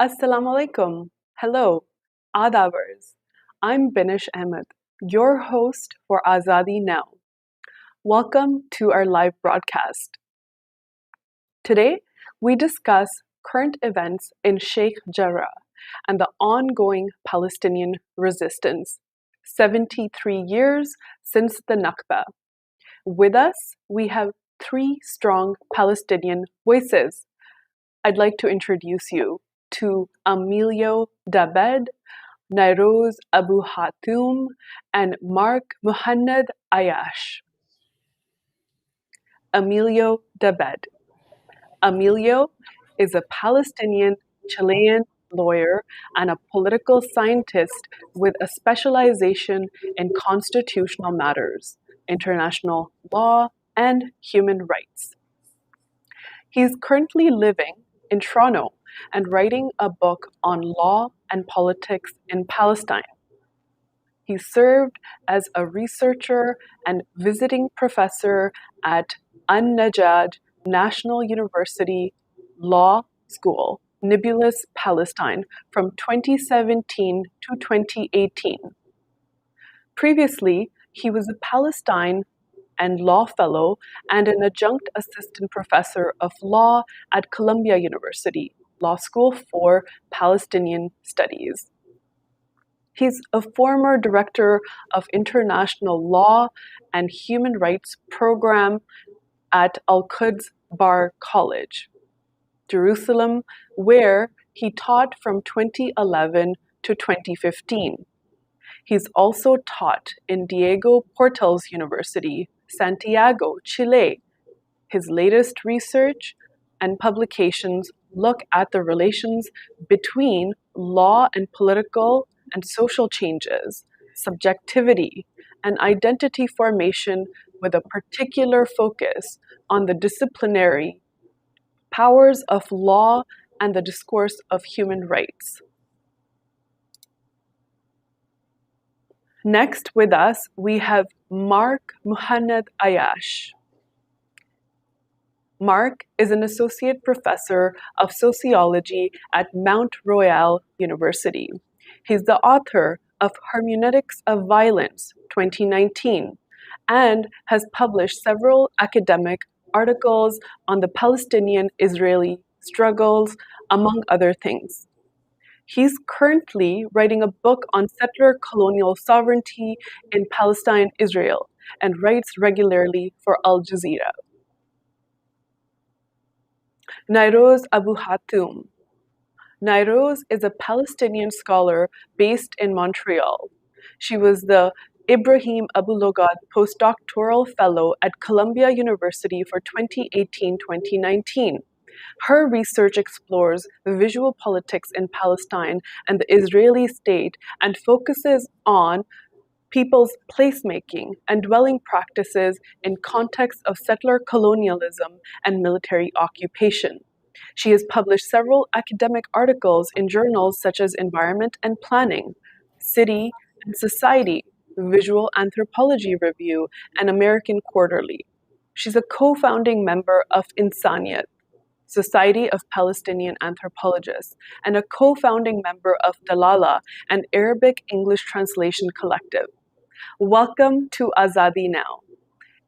Assalamu alaikum. Hello, Adabers. I'm Binish Ahmed, your host for AzaadiNow. Welcome to our live broadcast. Today, we discuss current events in Sheikh Jarrah and the ongoing Palestinian resistance, 73 years since the Nakba. With us, we have three strong Palestinian voices. I'd like to introduce you to Emilio Dabed, Nayrouz Abu Hatoum, and Mark Muhannad Ayyash. Emilio Dabed. Emilio is a Palestinian-Chilean lawyer and a political scientist with a specialization in constitutional matters, international law, and human rights. He's currently living in Toronto and writing a book on law and politics in Palestine. He served as a researcher and visiting professor at An-Najah National University Law School, Nablus, Palestine, from 2017 to 2018. Previously, he was a Palestine and Law Fellow and an Adjunct Assistant Professor of Law at Columbia University Law School for Palestinian Studies. He's a former Director of International Law and Human Rights Program at Al-Quds Bar College, Jerusalem, where he taught from 2011 to 2015. He's also taught in Diego Portales University, Santiago, Chile. His latest research and publications look at the relations between law and political and social changes, subjectivity, and identity formation with a particular focus on the disciplinary powers of law and the discourse of human rights. Next with us, we have Mark Muhannad Ayyash. Mark is an associate professor of sociology at Mount Royal University. He's the author of Hermeneutics of Violence, 2019, and has published several academic articles on the Palestinian-Israeli struggles, among other things. He's currently writing a book on settler colonial sovereignty in Palestine, Israel, and writes regularly for Al Jazeera. Nayrouz Abu Hatoum. Nayrouz is a Palestinian scholar based in Montreal. She was the Ibrahim Abulogad postdoctoral fellow at Columbia University for 2018-2019. Her research explores the visual politics in Palestine and the Israeli state and focuses on people's placemaking and dwelling practices in context of settler colonialism and military occupation. She has published several academic articles in journals such as Environment and Planning, City and Society, Visual Anthropology Review, and American Quarterly. She's a co-founding member of Insaniyat, Society of Palestinian Anthropologists, and a co-founding member of Dalala, an Arabic-English translation collective. Welcome to AzaadiNow.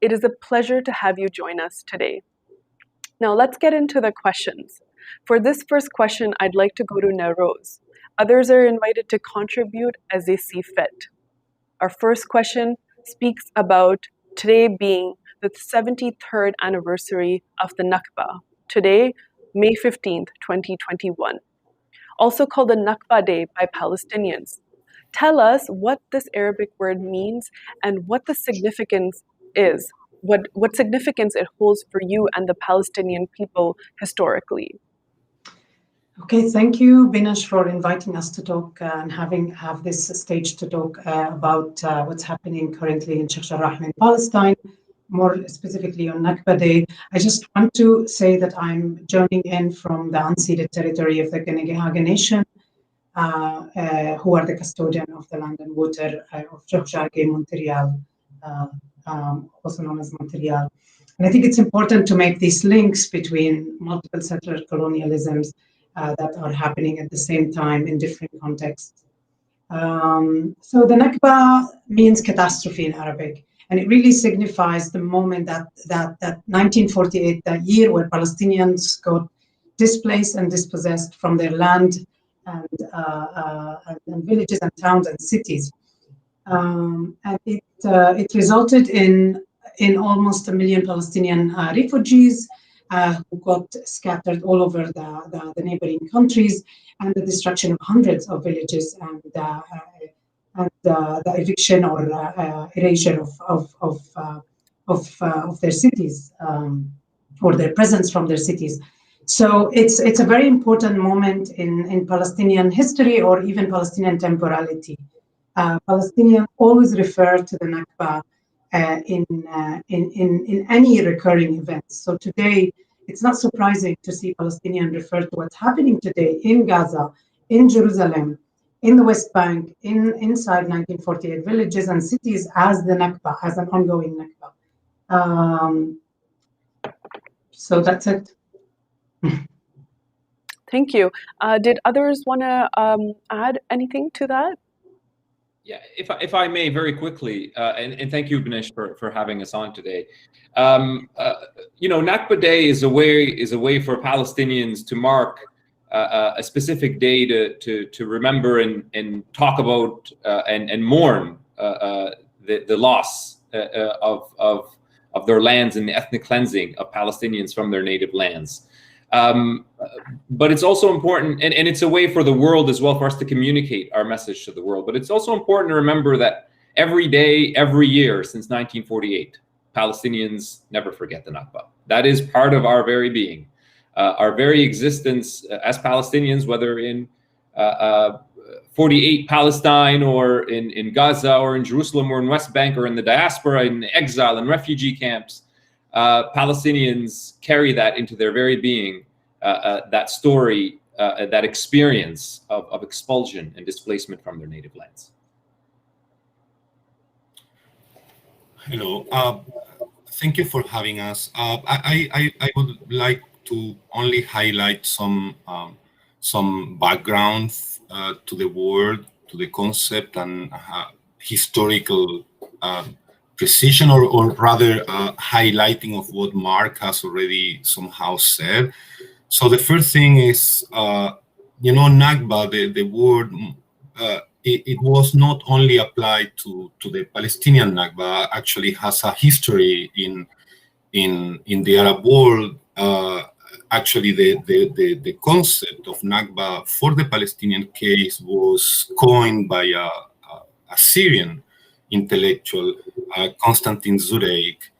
It is a pleasure to have you join us today. Now let's get into the questions. For this first question, I'd like to go to Nayrouz. Others are invited to contribute as they see fit. Our first question speaks about today being the 73rd anniversary of the Nakba. Today, May 15th, 2021, also called the Nakba Day by Palestinians. Tell us what this Arabic word means and what the significance is, what significance it holds for you and the Palestinian people historically. Okay, thank you, Binash, for inviting us to talk and have this stage to talk about what's happening currently in Sheikh Jarrah in Palestine, more specifically on Nakba Day. I just want to say that I'm joining in from the unceded territory of the Ganagahaga Nation, who are the custodian of the land and water of Sheikh Jarrah, Montreal, also known as Montreal. And I think it's important to make these links between multiple settler colonialisms that are happening at the same time in different contexts. So the Nakba means catastrophe in Arabic, and it really signifies the moment that 1948, that year where Palestinians got displaced and dispossessed from their land and villages and towns and cities. And it resulted in almost 1 million Palestinian refugees who got scattered all over the neighboring countries, and the destruction of hundreds of villages, and the eviction or erasure of their cities, or their presence from their cities. So it's a very important moment in Palestinian history, or even Palestinian temporality. Palestinians always refer to the Nakba in any recurring events. So today, it's not surprising to see Palestinians refer to what's happening today in Gaza, in Jerusalem, in the West Bank, inside 1948 villages and cities as the Nakba, as an ongoing Nakba. So that's it. Thank you. Did others want to add anything to that? Yeah, if I may, very quickly, and thank you, Banish, for having us on today. Nakba Day is a way for Palestinians to mark a specific day to remember and talk about and mourn the loss of their lands and the ethnic cleansing of Palestinians from their native lands. But it's also important, and it's a way for the world as well, for us to communicate our message to the world. But it's also important to remember that every day, every year since 1948, Palestinians never forget the Nakba. That is part of our very being, our very existence as Palestinians, whether in 48 Palestine, or in Gaza, or in Jerusalem, or in West Bank, or in the diaspora, in exile and refugee camps. Palestinians carry that into their very being, that story, that experience of expulsion and displacement from their native lands. Hello, thank you for having us. I would like to only highlight some background to the word, to the concept, and historical precision, or rather highlighting of what Mark has already somehow said. So the first thing is, Nakba, the word, it was not only applied to the Palestinian Nakba, actually has a history in the Arab world. Actually, the concept of Nakba for the Palestinian case was coined by a Syrian intellectual, Constantine Zureik,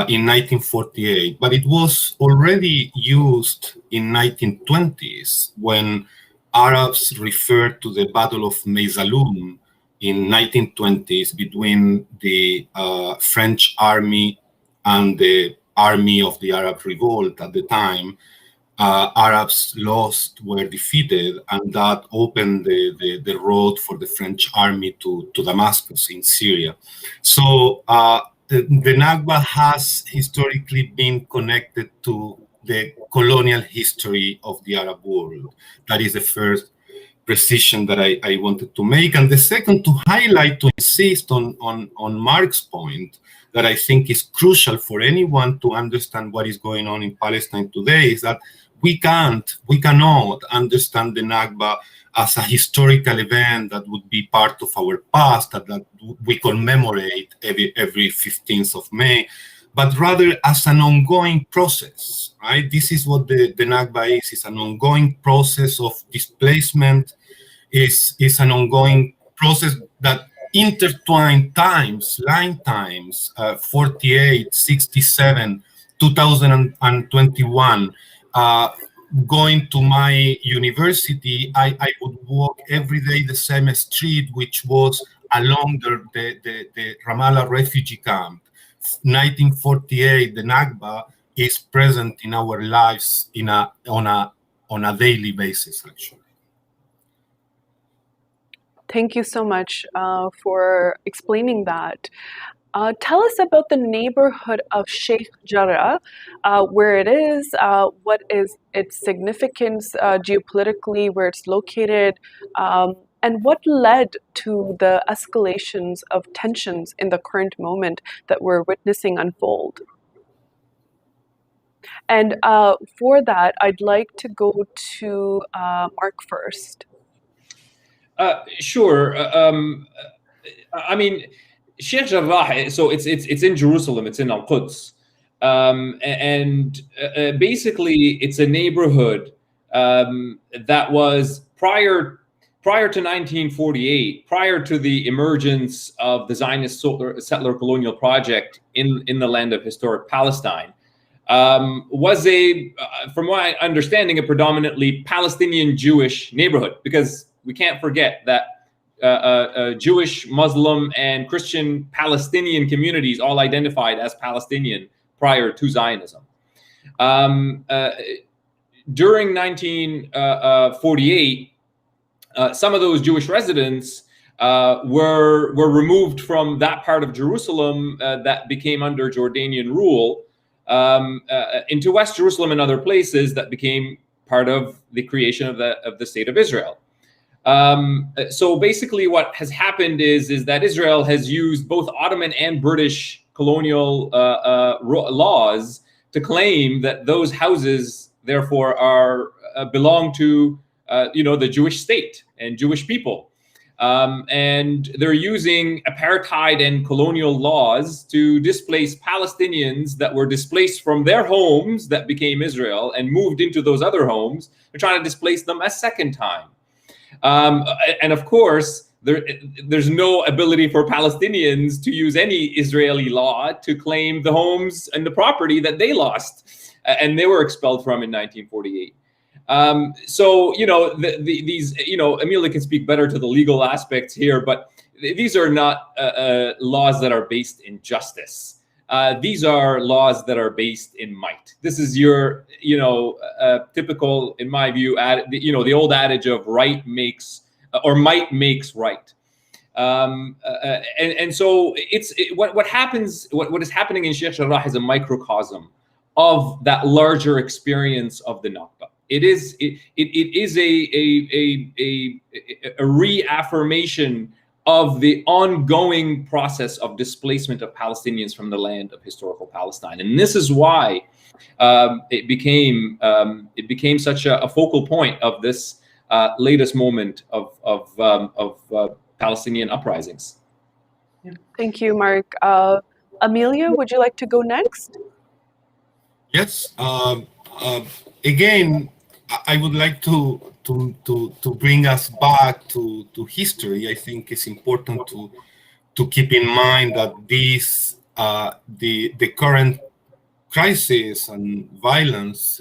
in 1948, but it was already used in 1920s when Arabs referred to the Battle of Meizaloum in 1920s between the French army and the army of the Arab Revolt at the time. Arabs lost, were defeated, and that opened the road for the French army to Damascus in Syria. So the Nakba has historically been connected to the colonial history of the Arab world. That is the first precision that I wanted to make. And the second, to highlight, to insist on Mark's point, that I think is crucial for anyone to understand what is going on in Palestine today, is that we cannot understand the Nakba as a historical event that would be part of our past, that we commemorate every 15th of May, but rather as an ongoing process, right? This is what the Nakba is. It's an ongoing process of displacement, is an ongoing process that intertwined times, line times, 48, 67, 2021. Going to my university, I would walk every day the same street, which was along the Ramallah refugee camp. 1948, the Nakba is present in our lives on a daily basis, actually. Thank you so much for explaining that. Tell us about the neighborhood of Sheikh Jarrah, where it is, what is its significance geopolitically, where it's located, and what led to the escalations of tensions in the current moment that we're witnessing unfold. And for that, I'd like to go to Mark first. Sure. I mean, Sheikh Jarrah. So it's in Jerusalem. It's in Al-Quds, and basically it's a neighborhood that was prior to 1948, prior to the emergence of the Zionist settler colonial project in the land of historic Palestine. Was from my understanding, a predominantly Palestinian Jewish neighborhood, because we can't forget that Jewish, Muslim, and Christian Palestinian communities all identified as Palestinian prior to Zionism. During 1948, some of those Jewish residents were removed from that part of Jerusalem that became under Jordanian rule into West Jerusalem and other places that became part of the creation of the State of Israel. So basically what has happened is that Israel has used both Ottoman and British colonial laws to claim that those houses therefore are belong to the Jewish state and Jewish people. And they're using apartheid and colonial laws to displace Palestinians that were displaced from their homes that became Israel and moved into those other homes. They're trying to displace them a second time. And of course, there's no ability for Palestinians to use any Israeli law to claim the homes and the property that they lost and they were expelled from in 1948. So, these, Emilio can speak better to the legal aspects here, but these are not laws that are based in justice. These are laws that are based in might. This is your, typical, in my view, the old adage of right makes, or might makes right. And so what is happening in Sheikh Jarrah is a microcosm of that larger experience of the Nakba. It is a reaffirmation of the ongoing process of displacement of Palestinians from the land of historical Palestine, and this is why it became such a focal point of this latest moment of Palestinian uprisings. Thank you, Mark. Emilio, would you like to go next? Yes. Again, I would like to bring us back to history. I think it's important to keep in mind that this the current crisis and violence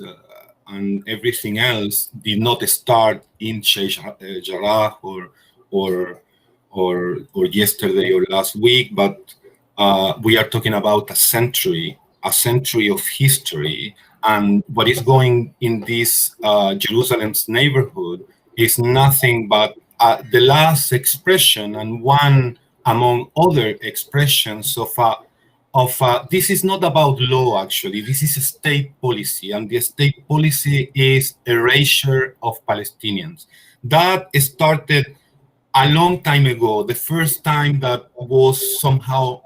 and everything else did not start in Sheikh Jarrah or yesterday or last week, but we are talking about a century of history. And what is going in this Jerusalem's neighborhood is nothing but the last expression and one among other expressions of this is not about law, actually. This is a state policy, and the state policy is erasure of Palestinians. That started a long time ago, the first time that was somehow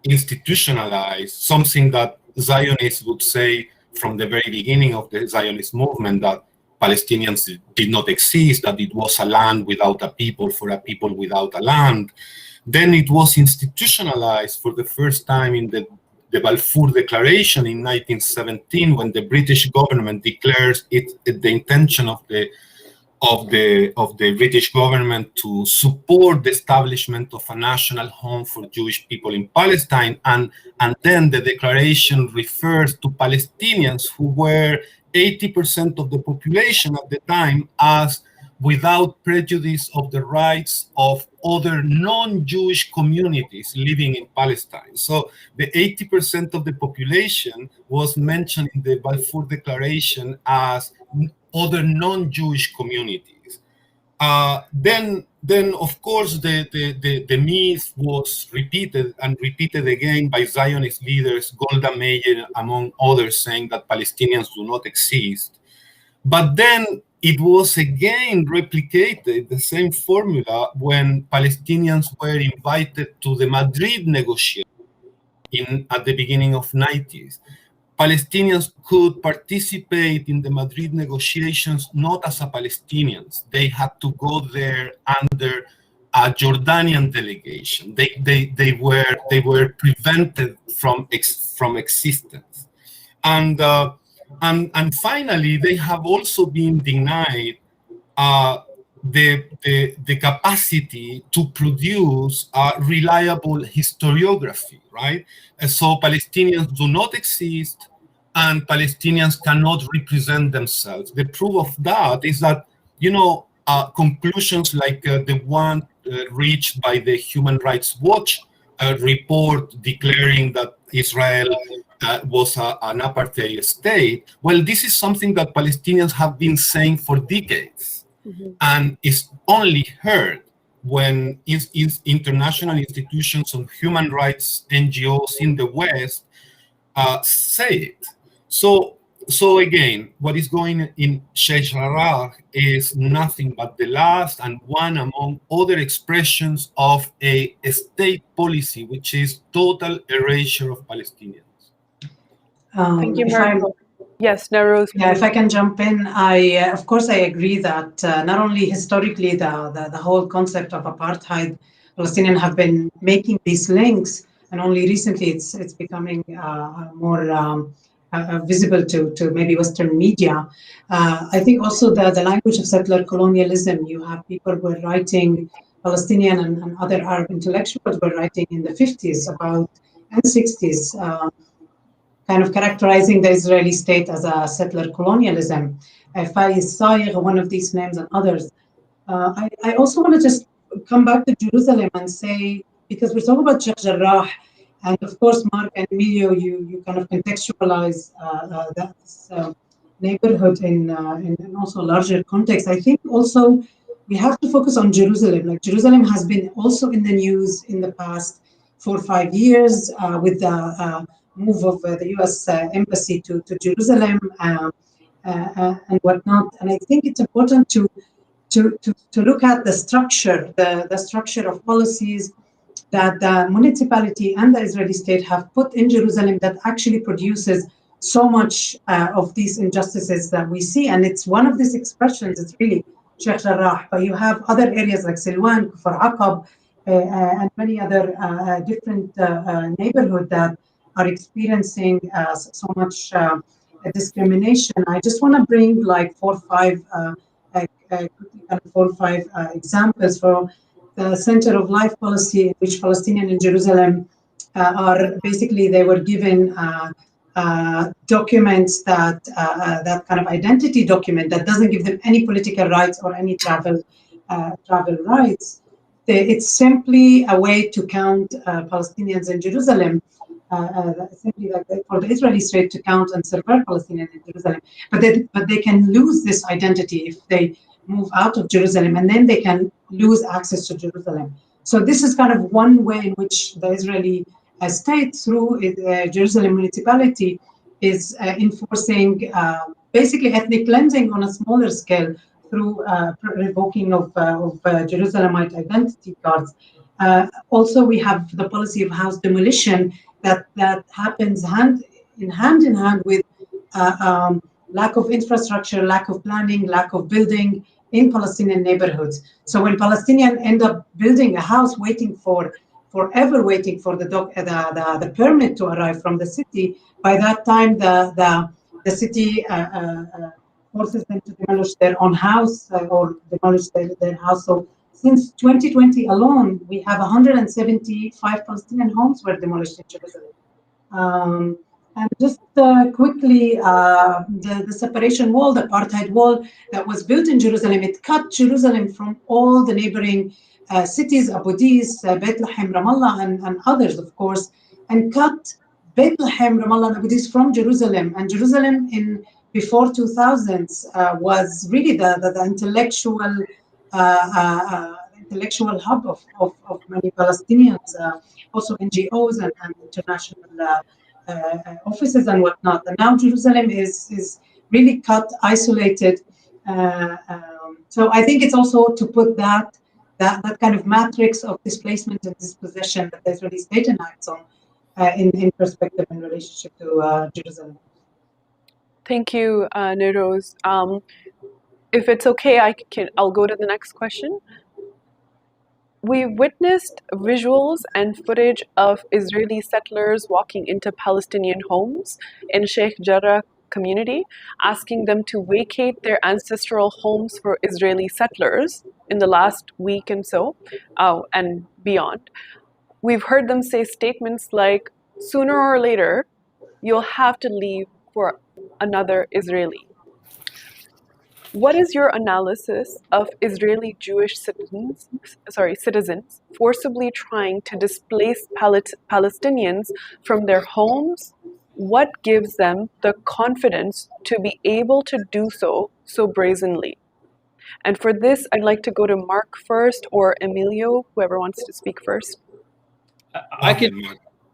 institutionalized, something that Zionists would say from the very beginning of the Zionist movement, that Palestinians did not exist, that it was a land without a people for a people without a land. Then it was institutionalized for the first time in the Balfour Declaration in 1917, when the British government declares the intention of the British government to support the establishment of a national home for Jewish people in Palestine. And then the declaration refers to Palestinians who were 80% of the population at the time as without prejudice of the rights of other non-Jewish communities living in Palestine. So the 80% of the population was mentioned in the Balfour Declaration as other non-Jewish communities. Then of course the myth was repeated and repeated again by Zionist leaders, Golda Meir among others, saying that Palestinians do not exist. But then it was again replicated, the same formula, when Palestinians were invited to the Madrid negotiation at the beginning of 90s. Palestinians could participate in the Madrid negotiations not as a Palestinians. They had to go there under a Jordanian delegation. They were prevented from existence. And finally, they have also been denied the capacity to produce a reliable historiography, right? And so Palestinians do not exist, and Palestinians cannot represent themselves. The proof of that is that, conclusions like the one reached by the Human Rights Watch report declaring that Israel was an apartheid state. Well, this is something that Palestinians have been saying for decades. Mm-hmm. And is only heard when international institutions on human rights, NGOs in the West say it. So again, what is going in Sheikh Jarrah is nothing but the last and one among other expressions of a state policy, which is total erasure of Palestinians. Thank you, Marco. Yes, Nayrouz. Yeah, if I can jump in, of course I agree that not only historically the whole concept of apartheid, Palestinians have been making these links, and only recently it's becoming more visible to maybe Western media. I think also the language of settler colonialism. You have people who were writing, Palestinian and other Arab intellectuals were writing in the 50s about and 60s. Kind of characterizing the Israeli state as a settler colonialism. Faiz Saigh, one of these names, and others. I also want to just come back to Jerusalem and say, because we're talking about Sheikh Jarrah, and of course, Mark and Emilio, you kind of contextualize this neighborhood in also larger context. I think also we have to focus on Jerusalem. Like Jerusalem has been also in the news in the past 4 or 5 years with the move of the U.S. Embassy to Jerusalem and whatnot. And I think it's important to look at the structure, the structure of policies that the municipality and the Israeli state have put in Jerusalem that actually produces so much of these injustices that we see. And it's one of these expressions, it's really Sheikh Jarrah. But you have other areas like Silwan, Kufar Aqab, and many other different neighborhoods that are experiencing so much discrimination. I just want to bring like 4 or 5 examples for the Center of Life policy, in which Palestinians in Jerusalem are basically, they were given documents that kind of identity document that doesn't give them any political rights or any travel rights. It's simply a way to count Palestinians in Jerusalem. Simply like for the Israeli state to count and survive Palestinians in Jerusalem, but they can lose this identity if they move out of Jerusalem, and then they can lose access to Jerusalem. So this is kind of one way in which the Israeli state, through Jerusalem municipality, is enforcing basically ethnic cleansing on a smaller scale through revoking of Jerusalemite identity cards. Also, we have the policy of house demolition that happens hand in hand with lack of infrastructure, lack of planning, lack of building in Palestinian neighborhoods. So when Palestinians end up building a house, forever waiting for the permit to arrive from the city, by that time the city forces them to demolish their own house or demolish their house. So since 2020 alone, we have 175 Palestinian homes were demolished in Jerusalem. And just quickly, the separation wall, the apartheid wall that was built in Jerusalem, it cut Jerusalem from all the neighboring cities, Abu Dis, Bethlehem, Ramallah, and others, of course, and cut Bethlehem, Ramallah, and Abu Dis from Jerusalem. And Jerusalem before 2000s was really the intellectual intellectual hub of many Palestinians, also NGOs and international offices and whatnot. And now Jerusalem is really cut, isolated. So I think it's also to put that kind of matrix of displacement and dispossession that the Israeli state enacts on in perspective in relationship to Jerusalem. Thank you, Nayrouz. If it's okay, I'll go to the next question. We witnessed visuals and footage of Israeli settlers walking into Palestinian homes in Sheikh Jarrah community, asking them to vacate their ancestral homes for Israeli settlers in the last week and so, and beyond. We've heard them say statements like, sooner or later, you'll have to leave for another Israeli. What is your analysis of Israeli Jewish citizens forcibly trying to displace Palestinians from their homes? What gives them the confidence to be able to do so brazenly? And for this, I'd like to go to Mark first, or Emilio, whoever wants to speak first. I can.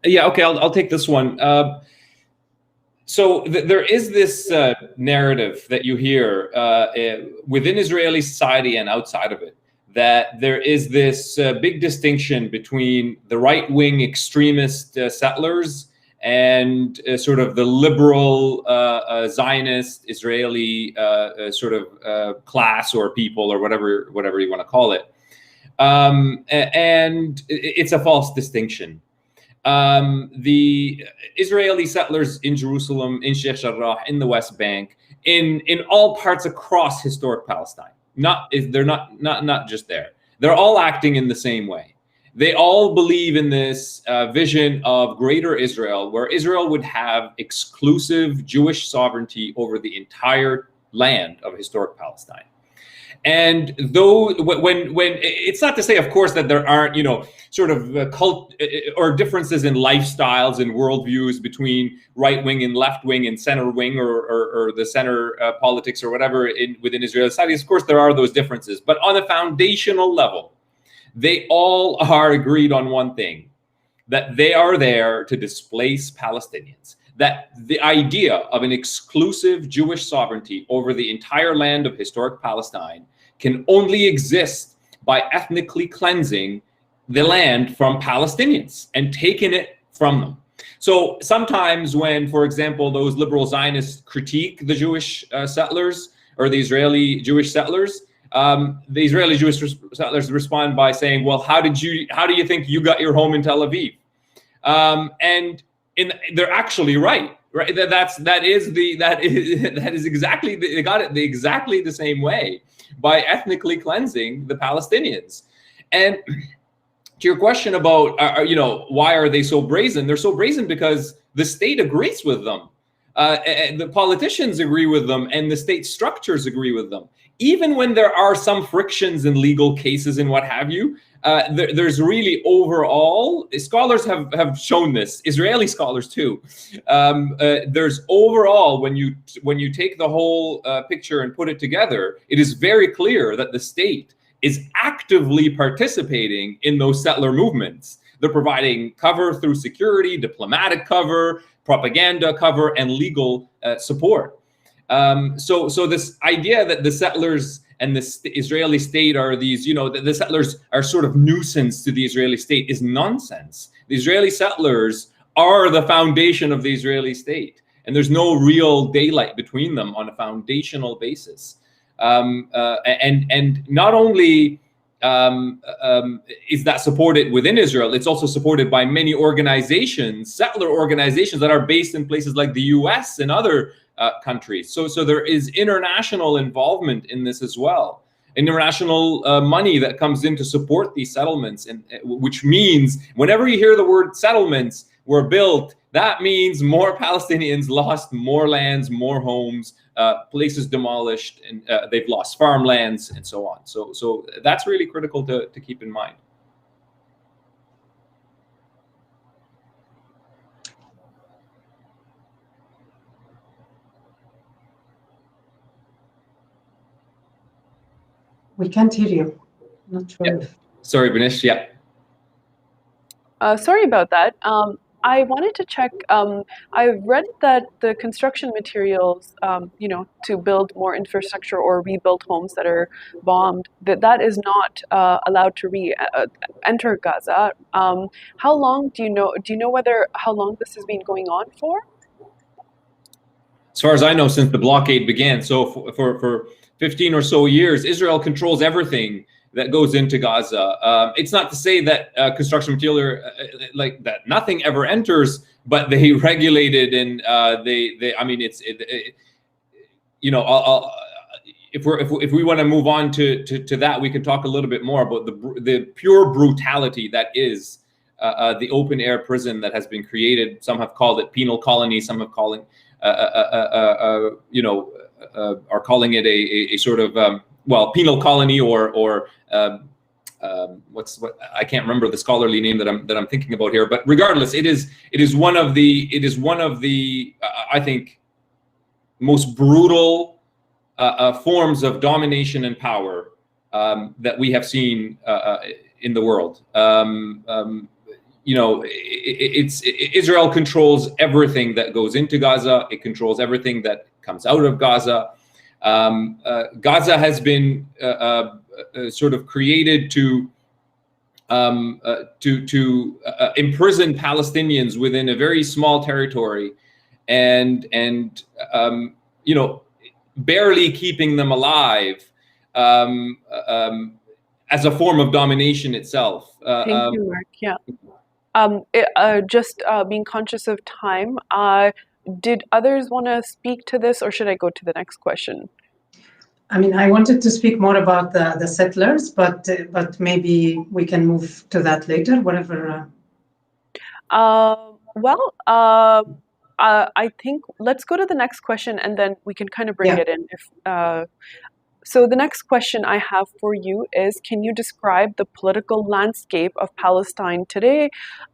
Yeah, okay, I'll take this one. So there is this narrative that you hear within Israeli society and outside of it, that there is this big distinction between the right-wing extremist settlers and sort of the liberal Zionist Israeli sort of class or people or whatever you want to call it. And it's a false distinction. The Israeli settlers in Jerusalem, in Sheikh Jarrah, in the West Bank, in all parts across historic Palestine. They're not just there. They're all acting in the same way. They all believe in this vision of greater Israel, where Israel would have exclusive Jewish sovereignty over the entire land of historic Palestine. And though when it's not to say, of course, that there aren't, sort of cult or differences in lifestyles and worldviews between right wing and left wing and center wing or the center politics or whatever within Israeli society. Of course, there are those differences, but on a foundational level, they all are agreed on one thing: that they are there to displace Palestinians. That the idea of an exclusive Jewish sovereignty over the entire land of historic Palestine can only exist by ethnically cleansing the land from Palestinians and taking it from them. So sometimes when, for example, those liberal Zionists critique the Jewish settlers or the Israeli Jewish settlers, the Israeli Jewish settlers respond by saying, "Well, how do you think you got your home in Tel Aviv?" And they're actually right. Right, that is exactly they got it exactly the same way, by ethnically cleansing the Palestinians. And to your question about why are they so brazen? They're so brazen because the state agrees with them, the politicians agree with them, and the state structures agree with them. Even when there are some frictions in legal cases and what have you, there's really overall, scholars have shown this, Israeli scholars too. There's overall, when you take the whole picture and put it together, it is very clear that the state is actively participating in those settler movements. They're providing cover through security, diplomatic cover, propaganda cover, and legal support. So this idea that the settlers and the Israeli state are these, the settlers are sort of nuisance to the Israeli state is nonsense. The Israeli settlers are the foundation of the Israeli state, and there's no real daylight between them on a foundational basis. And not only is that supported within Israel, it's also supported by many organizations, settler organizations that are based in places like the US and other countries. So there is international involvement in this as well. International money that comes in to support these settlements, and which means whenever you hear the word settlements were built, that means more Palestinians lost more lands, more homes, places demolished, and they've lost farmlands and so on. So that's really critical to keep in mind. We can't hear you. Not sure if... Sorry, Binish. Yeah. Sorry about that. I wanted to check. I've read that the construction materials, to build more infrastructure or rebuild homes that are bombed, that is not allowed to enter Gaza. How long do you know? Do you know how long this has been going on for? As far as I know, since the blockade began, so for 15 or so years, Israel controls everything that goes into Gaza. It's not to say that construction material, like that, nothing ever enters, but they regulated and they. I mean, if we want to move on to that, we can talk a little bit more about the pure brutality that is the open air prison that has been created. Some have called it penal colony. Some have calling are calling it a sort of penal colony or I can't remember the scholarly name that I'm thinking about here, but regardless, it is one of the I think most brutal forms of domination and power that we have seen in the world. Israel controls everything that goes into Gaza. It controls everything that comes out of Gaza. Gaza has been sort of created to imprison Palestinians within a very small territory, and barely keeping them alive as a form of domination itself. Thank you, Mark. Yeah. Just being conscious of time, did others want to speak to this, or should I go to the next question? I mean, I wanted to speak more about the settlers, but maybe we can move to that later, whatever. I think let's go to the next question, and then we can kind of bring it in. So the next question I have for you is, can you describe the political landscape of Palestine today?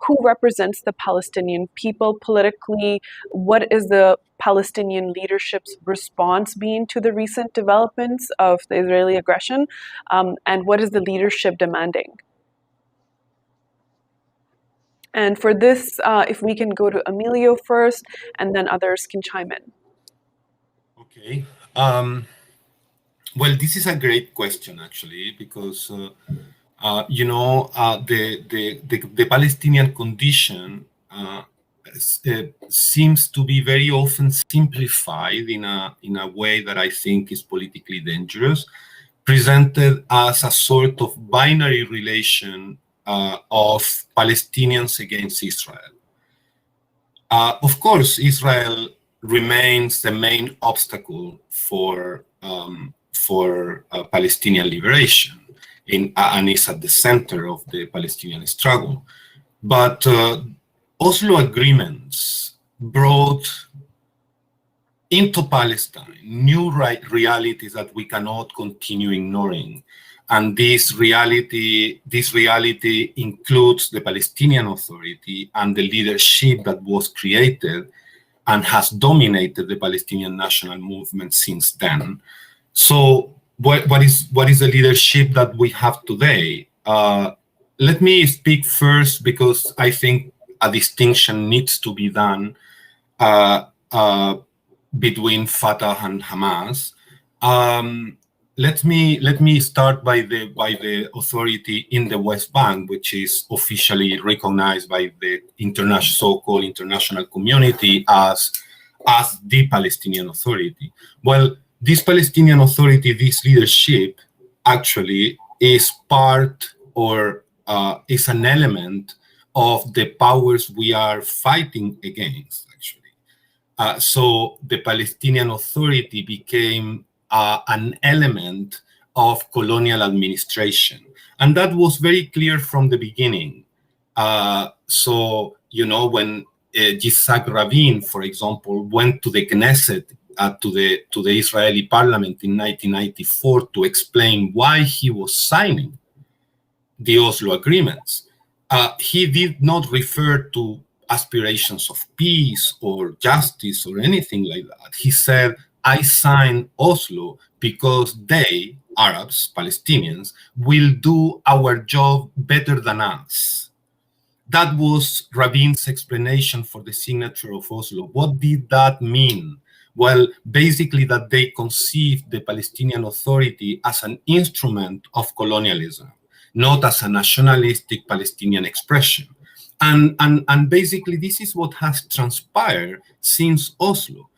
Who represents the Palestinian people politically? What is the Palestinian leadership's response been to the recent developments of the Israeli aggression? And what is the leadership demanding? And for this, if we can go to Emilio first, and then others can chime in. Okay. Well, this is a great question, actually, because the Palestinian condition seems to be very often simplified in a way that I think is politically dangerous, presented as a sort of binary relation of Palestinians against Israel. Of course, Israel remains the main obstacle for Palestinian liberation, and is at the center of the Palestinian struggle. But Oslo agreements brought into Palestine new realities that we cannot continue ignoring. And this reality includes the Palestinian Authority and the leadership that was created and has dominated the Palestinian national movement since then. So what is the leadership that we have today? Let me speak first, because I think a distinction needs to be done between Fatah and Hamas. Let me start by the authority in the West Bank, which is officially recognized by the so-called international community as the Palestinian Authority. Well, this Palestinian Authority, this leadership, actually is part or is an element of the powers we are fighting against, actually. So the Palestinian Authority became an element of colonial administration. And that was very clear from the beginning. So, when Yitzhak Rabin, for example, went to the Knesset, to the Israeli parliament in 1994 to explain why he was signing the Oslo agreements, he did not refer to aspirations of peace or justice or anything like that. He said, I signed Oslo because they, Arabs, Palestinians, will do our job better than us. That was Rabin's explanation for the signature of Oslo. What did that mean? Well, basically that they conceived the Palestinian Authority as an instrument of colonialism, not as a nationalistic Palestinian expression. And basically this is what has transpired since Oslo.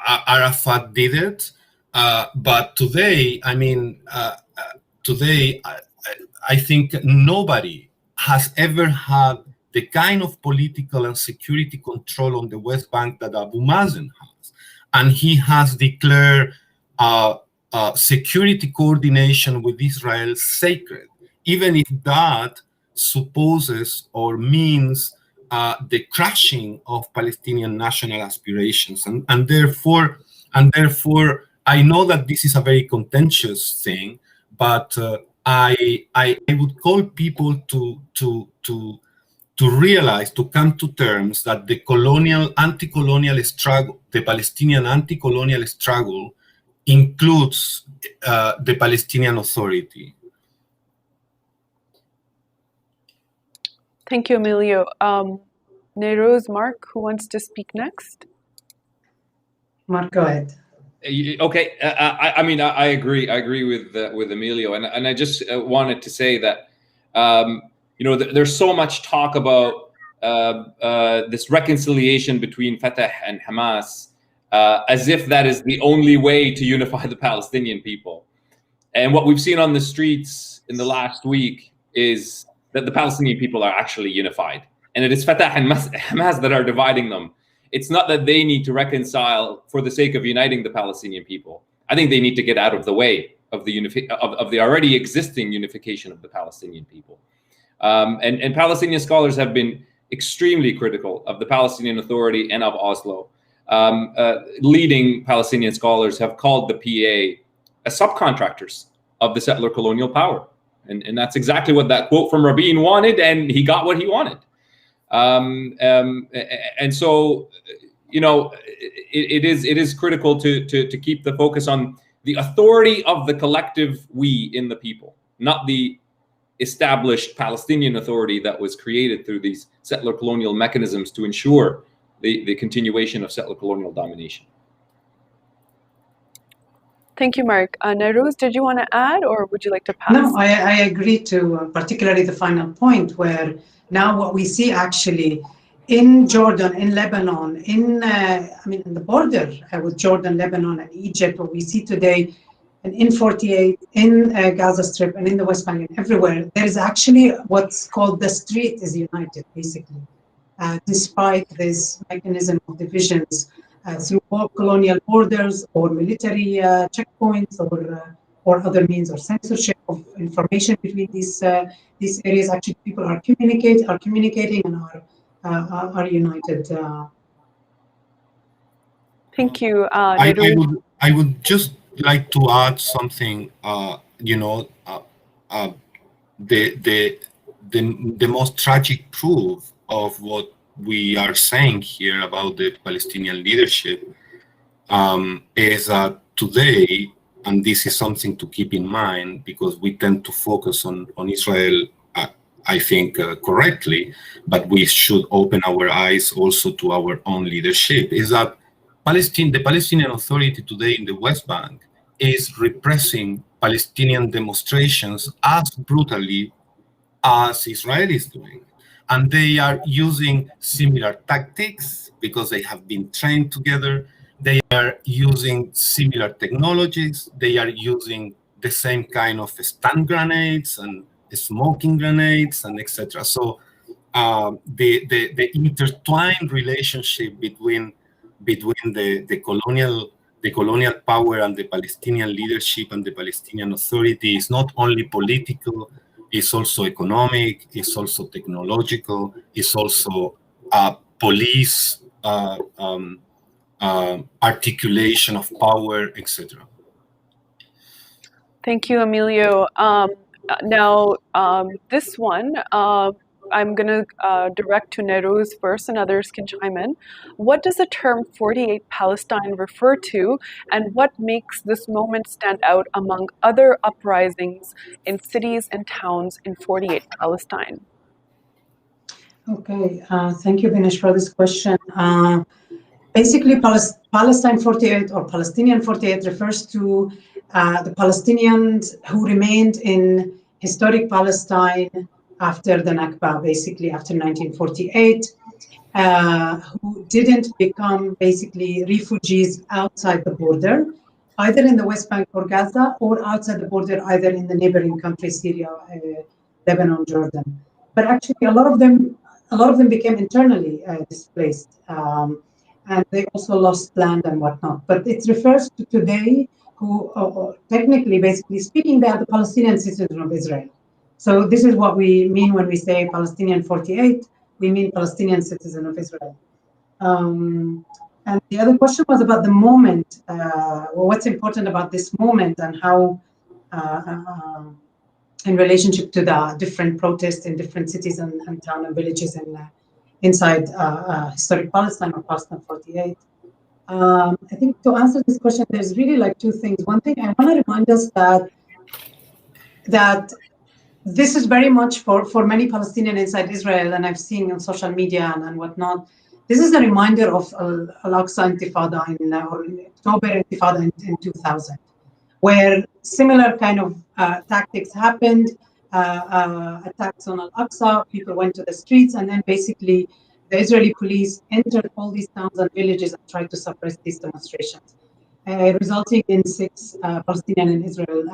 Arafat did it, but today, I think nobody has ever had the kind of political and security control on the West Bank that Abu Mazen has. And he has declared security coordination with Israel sacred, even if that supposes or means the crashing of Palestinian national aspirations. And therefore, I know that this is a very contentious thing, but I would call people to realize, to come to terms that the anti-colonial struggle, the Palestinian anti-colonial struggle includes the Palestinian Authority. Thank you, Emilio. Nayrouz, Mark, who wants to speak next? Mark, go ahead. Okay, I agree. I agree with Emilio, and I just wanted to say that there's so much talk about this reconciliation between Fatah and Hamas, as if that is the only way to unify the Palestinian people. And what we've seen on the streets in the last week is that the Palestinian people are actually unified, and it is Fatah and Hamas that are dividing them. It's not that they need to reconcile for the sake of uniting the Palestinian people. I think they need to get out of the way of the already existing unification of the Palestinian people. And Palestinian scholars have been extremely critical of the Palestinian Authority and of Oslo. Leading Palestinian scholars have called the PA as subcontractors of the settler colonial power. And that's exactly what that quote from Rabin wanted, and he got what he wanted. And so, it is critical to keep the focus on the authority of the collective we in the people, not the established Palestinian Authority that was created through these settler colonial mechanisms to ensure the continuation of settler colonial domination. Thank you, Mark. Nayrouz, did you want to add, or would you like to pass? No, I agree to particularly the final point, where now what we see actually in Jordan, in Lebanon, in the border with Jordan, Lebanon, and Egypt, what we see today, and in 48, in Gaza Strip, and in the West Bank, and everywhere, there is actually what's called the street is united, basically, despite this mechanism of divisions through colonial borders or military checkpoints or other means or censorship of information between these areas. Actually, people are communicating and are united. Thank you. I would just like to add something. The most tragic proof of what we are saying here about the Palestinian leadership is that today, and this is something to keep in mind because we tend to focus on Israel, I think correctly, but we should open our eyes also to our own leadership, is that the Palestinian Authority today in the West Bank is repressing Palestinian demonstrations as brutally as Israel is doing. And they are using similar tactics because they have been trained together. They are using similar technologies. They are using the same kind of stun grenades and smoking grenades and etc. So the intertwined relationship between the colonial power and the Palestinian leadership and the Palestinian Authority is not only political. It's also economic, it's also technological, it's also police articulation of power, etc. Thank you, Emilio. Now, this one, I'm going to direct to Nayrouz first, and others can chime in. What does the term 48 Palestine refer to, and what makes this moment stand out among other uprisings in cities and towns in 48 Palestine? Okay, thank you, Binish, for this question. Basically, Palestine 48 or Palestinian 48 refers to the Palestinians who remained in historic Palestine after the Nakba, basically after 1948, who didn't become basically refugees outside the border, either in the West Bank or Gaza, or outside the border, either in the neighboring countries, Syria, Lebanon, Jordan. But actually, a lot of them became internally displaced. And they also lost land and whatnot. But it refers to today who, technically, basically speaking, they are the Palestinian citizens of Israel. So this is what we mean when we say Palestinian 48, we mean Palestinian citizen of Israel. And the other question was about the moment, what's important about this moment and how, in relationship to the different protests in different cities and towns and villages inside historic Palestine or Palestine 48. I think to answer this question, there's really like two things. One thing, I want to remind us that this is very much for many Palestinians inside Israel, and I've seen on social media and whatnot, this is a reminder of Al-Aqsa Intifada or October Intifada in 2000, where similar kind of tactics happened, attacks on Al-Aqsa, people went to the streets, and then basically the Israeli police entered all these towns and villages and tried to suppress these demonstrations, resulting in 6 Palestinians in Israel,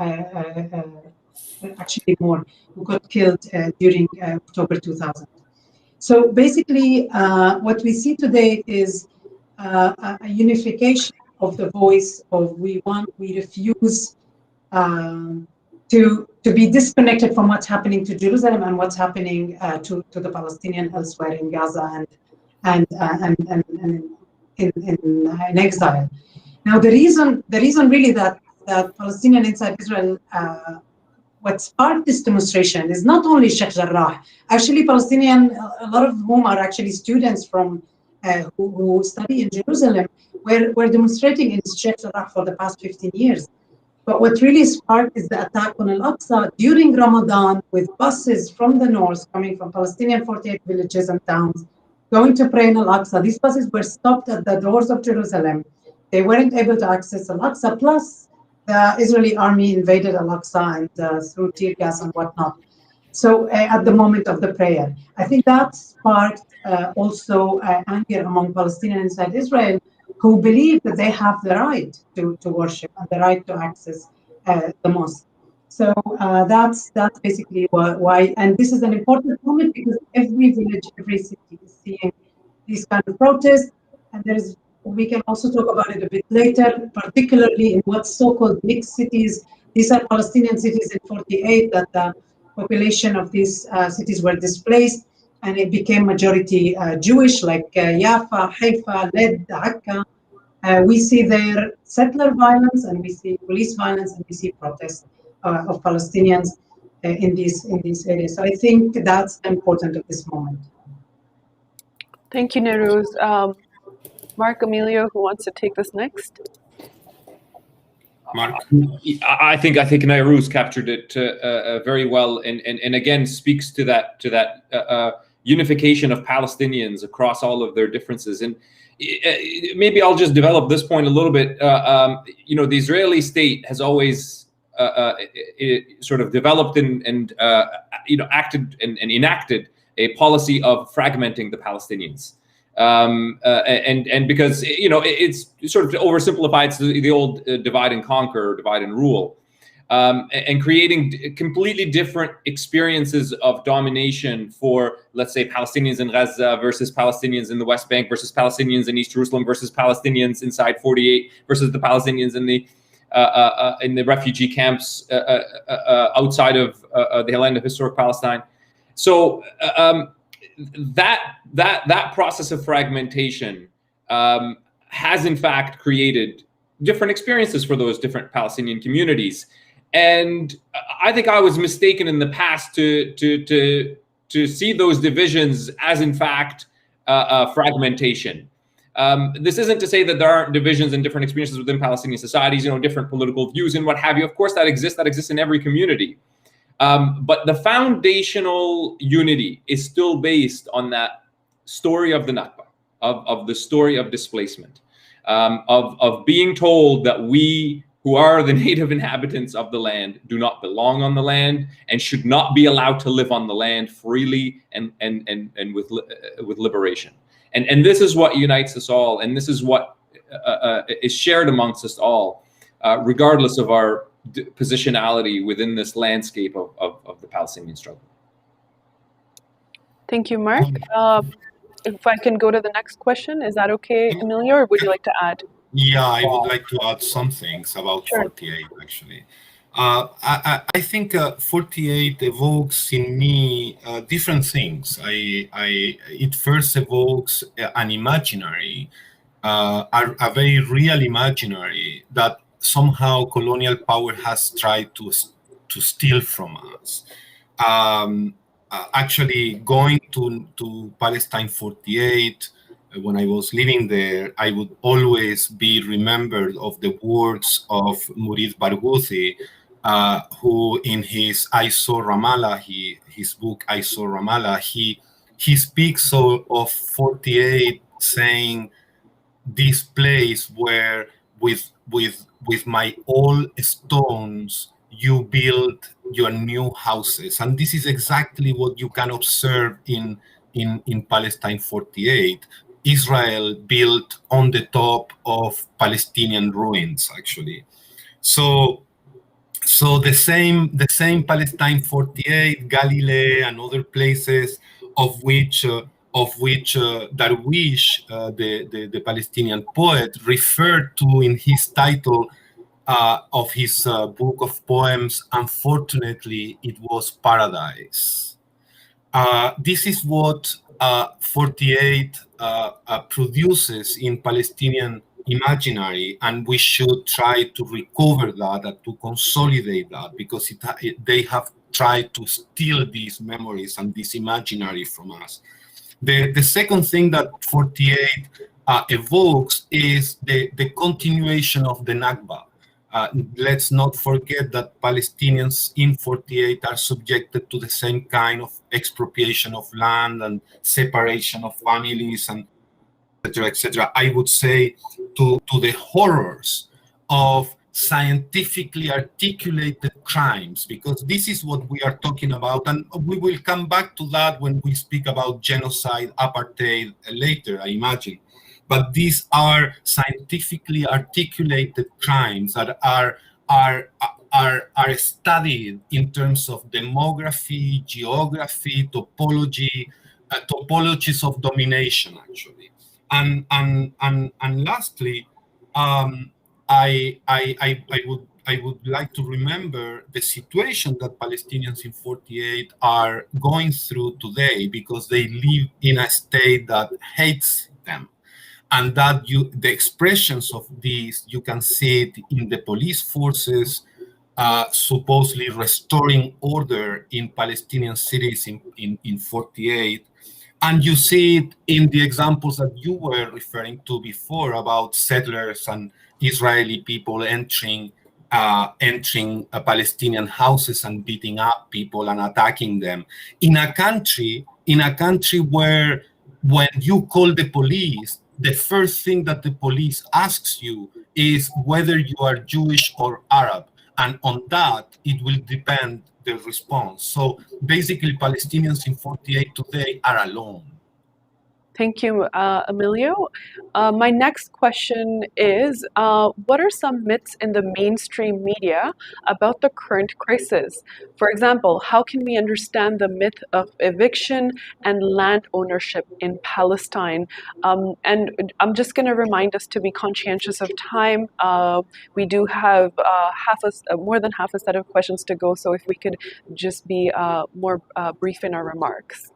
actually more, who got killed during October 2000. So basically, what we see today is a unification of the voice of we refuse to be disconnected from what's happening to Jerusalem and what's happening to the Palestinian elsewhere in Gaza and in exile. Now, the reason really that Palestinian inside Israel what sparked this demonstration is not only Sheikh Jarrah. Actually, Palestinian, a lot of whom are actually students from who study in Jerusalem, were demonstrating in Sheikh Jarrah for the past 15 years. But what really sparked is the attack on Al-Aqsa during Ramadan, with buses from the north coming from Palestinian 48 villages and towns, going to pray in Al-Aqsa. These buses were stopped at the doors of Jerusalem. They weren't able to access Al-Aqsa, plus the Israeli army invaded Al-Aqsa and through tear gas and whatnot. So at the moment of the prayer, I think that sparked also anger among Palestinians inside Israel, who believe that they have the right to worship and the right to access the mosque. So that's basically why, and this is an important moment because every village, every city is seeing these kind of protests, and we can also talk about it a bit later, particularly in what's so-called mixed cities. These are Palestinian cities in 48 that the population of these cities were displaced, and it became majority Jewish, like Jaffa, Haifa, Led, Akka. We see there settler violence, and we see police violence, and we see protests of Palestinians in these areas. So I think that's important at this moment. Thank you, Nayrouz. Mark, Emilio, who wants to take this next? Mark, I think Nayrouz captured it very well, and again speaks to that unification of Palestinians across all of their differences. And maybe I'll just develop this point a little bit. The Israeli state has always sort of developed and acted and enacted a policy of fragmenting the Palestinians. And because it's sort of oversimplified to the old divide and conquer, divide and rule, and creating completely different experiences of domination for, let's say, Palestinians in Gaza versus Palestinians in the West Bank versus Palestinians in East Jerusalem versus Palestinians inside 48 versus the Palestinians in the refugee camps outside of the land of historic Palestine. So that process of fragmentation has in fact created different experiences for those different Palestinian communities. And I think I was mistaken in the past to to see those divisions as, in fact, fragmentation. This isn't to say that there aren't divisions and different experiences within Palestinian societies, different political views and what have you. Of course, that exists in every community. But the foundational unity is still based on that story of the Nakba, of the story of displacement, of being told that we, who are the native inhabitants of the land, do not belong on the land and should not be allowed to live on the land freely and with liberation. And this is what unites us all, and this is what is shared amongst us all, regardless of our positionality within this landscape of the Palestinian struggle. Thank you, Mark. If I can go to the next question, is that okay, Emilio, or would you like to add? Yeah, I would like to add some things about 48, actually. I think 48 evokes in me different things. It first evokes an imaginary, a very real imaginary that somehow colonial power has tried to steal from us. Actually, going to Palestine 48, when I was living there, I would always be remembered of the words of Murid Barghouthi, who in his I Saw Ramallah, his book I Saw Ramallah, he speaks of 48 saying, this place where with my old stones you build your new houses. And this is exactly what you can observe in Palestine 48. Israel built on the top of Palestinian ruins, actually. So the same Palestine 48, Galilee, and other places of which Darwish, the Palestinian poet, referred to in his title of his book of poems, Unfortunately, It Was Paradise. This is what 48 produces in Palestinian imaginary, and we should try to recover that and to consolidate that, because they have tried to steal these memories and this imaginary from us. The second thing that 48 evokes is the continuation of the Nakba. Let's not forget that Palestinians in 48 are subjected to the same kind of expropriation of land and separation of families and etc., etc. I would say to the horrors of scientifically articulated crimes, because this is what we are talking about, and we will come back to that when we speak about genocide, apartheid later, I imagine. But these are scientifically articulated crimes that are studied in terms of demography, geography, topology, topologies of domination, actually. And lastly, I would like to remember the situation that Palestinians in 48 are going through today, because they live in a state that hates them. And that the expressions of this, you can see it in the police forces supposedly restoring order in Palestinian cities in 48. And you see it in the examples that you were referring to before about settlers and Israeli people entering Palestinian houses and beating up people and attacking them in a country where, when you call the police, the first thing that the police asks you is whether you are Jewish or Arab, and on that it will depend the response. So basically, Palestinians in 48 today are alone. Thank you, Emilio. My next question is, what are some myths in the mainstream media about the current crisis? For example, how can we understand the myth of eviction and land ownership in Palestine? And I'm just going to remind us to be conscientious of time. We do have more than half a set of questions to go, so if we could just be more brief in our remarks.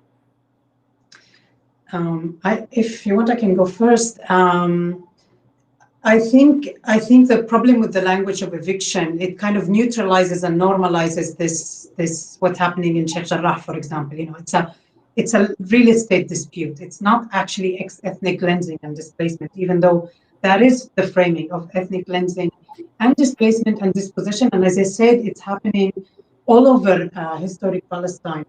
If you want, I can go first. I think the problem with the language of eviction, it kind of neutralizes and normalizes this what's happening in Sheikh Jarrah, for example. You know, it's a real estate dispute. It's not actually ethnic cleansing and displacement, even though that is the framing of ethnic cleansing and displacement and dispossession. And as I said, it's happening all over historic Palestine.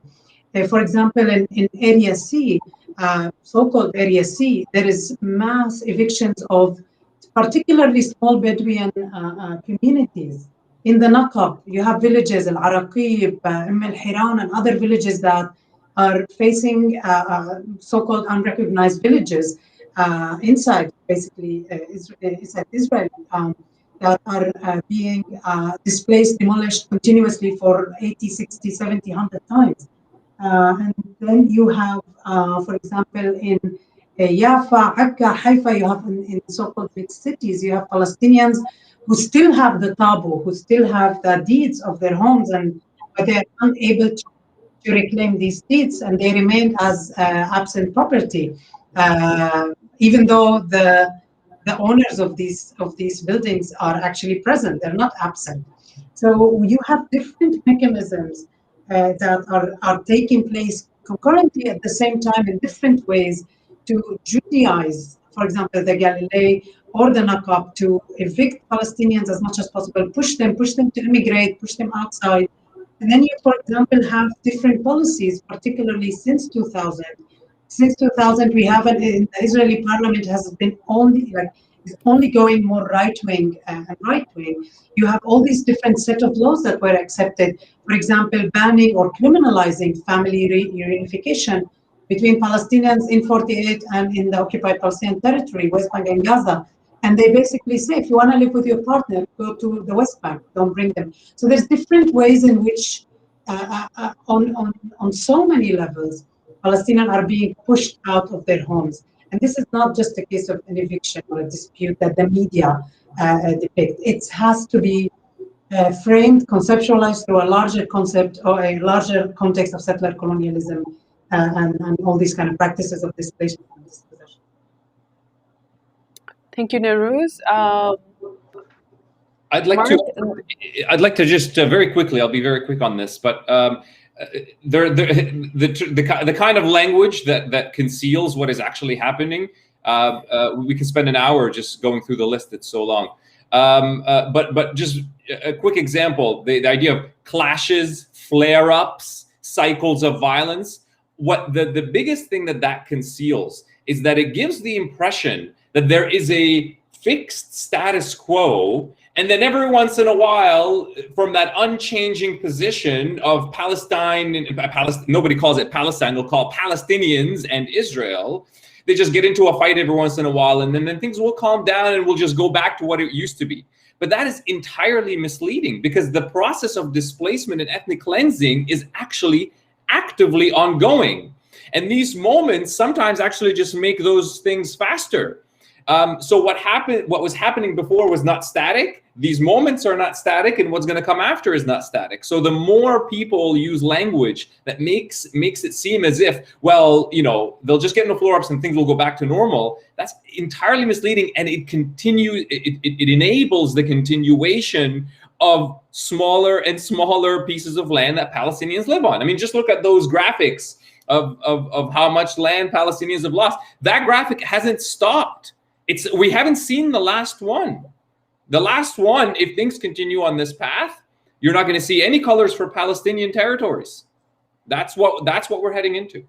For example, in Area C, so-called Area C, there is mass evictions of particularly small Bedouin communities. In the Nakba, you have villages, Al-Araqib, Al-Hiran, and other villages that are facing so-called unrecognized villages inside, basically, inside Israel, that are being displaced, demolished continuously for 80, 60, 70, 100 times. And then you have, for example, in Jaffa, Akka, Haifa, you have in so-called big cities, you have Palestinians who still have the taboo, who still have the deeds of their homes, but they are unable to reclaim these deeds, and they remain as absent property, even though the owners of these buildings are actually present. They're not absent. So you have different mechanisms that are taking place concurrently at the same time in different ways to Judaize, for example, the Galilee or the Nakba, to evict Palestinians as much as possible, push them to immigrate, push them outside. And then you, for example, have different policies, particularly since 2000. Since 2000, we have the Israeli parliament has been only going more right-wing and right-wing. You have all these different set of laws that were accepted. For example, banning or criminalizing family reunification between Palestinians in 48 and in the occupied Palestinian territory, West Bank and Gaza. And they basically say, if you want to live with your partner, go to the West Bank, don't bring them. So there's different ways in which, on so many levels, Palestinians are being pushed out of their homes. And this is not just a case of an eviction or a dispute that the media depict. It has to be framed, conceptualized through a larger concept or a larger context of settler colonialism and all these kind of practices of displacement and dispossession. Thank you, Nayrouz. I'd like to just very quickly. I'll be very quick on this, but the kind of language that conceals what is actually happening. We can spend an hour just going through the list. It's so long. But just a quick example: the idea of clashes, flare-ups, cycles of violence. What the biggest thing that conceals is that it gives the impression that there is a fixed status quo, and then every once in a while, from that unchanging position of Palestine, nobody calls it Palestine, they'll call Palestinians and Israel, they just get into a fight every once in a while, and then things will calm down and we'll just go back to what it used to be. But that is entirely misleading, because the process of displacement and ethnic cleansing is actually actively ongoing. And these moments sometimes actually just make those things faster. So what was happening before was not static. These moments are not static, and what's going to come after is not static. So the more people use language that makes it seem as if, well, they'll just get into flare-ups and things will go back to normal, that's entirely misleading, and it enables the continuation of smaller and smaller pieces of land that Palestinians live on. I mean, just look at those graphics of how much land Palestinians have lost. That graphic hasn't stopped. We haven't seen the last one. The last one, if things continue on this path, you're not going to see any colors for Palestinian territories. That's what we're heading into.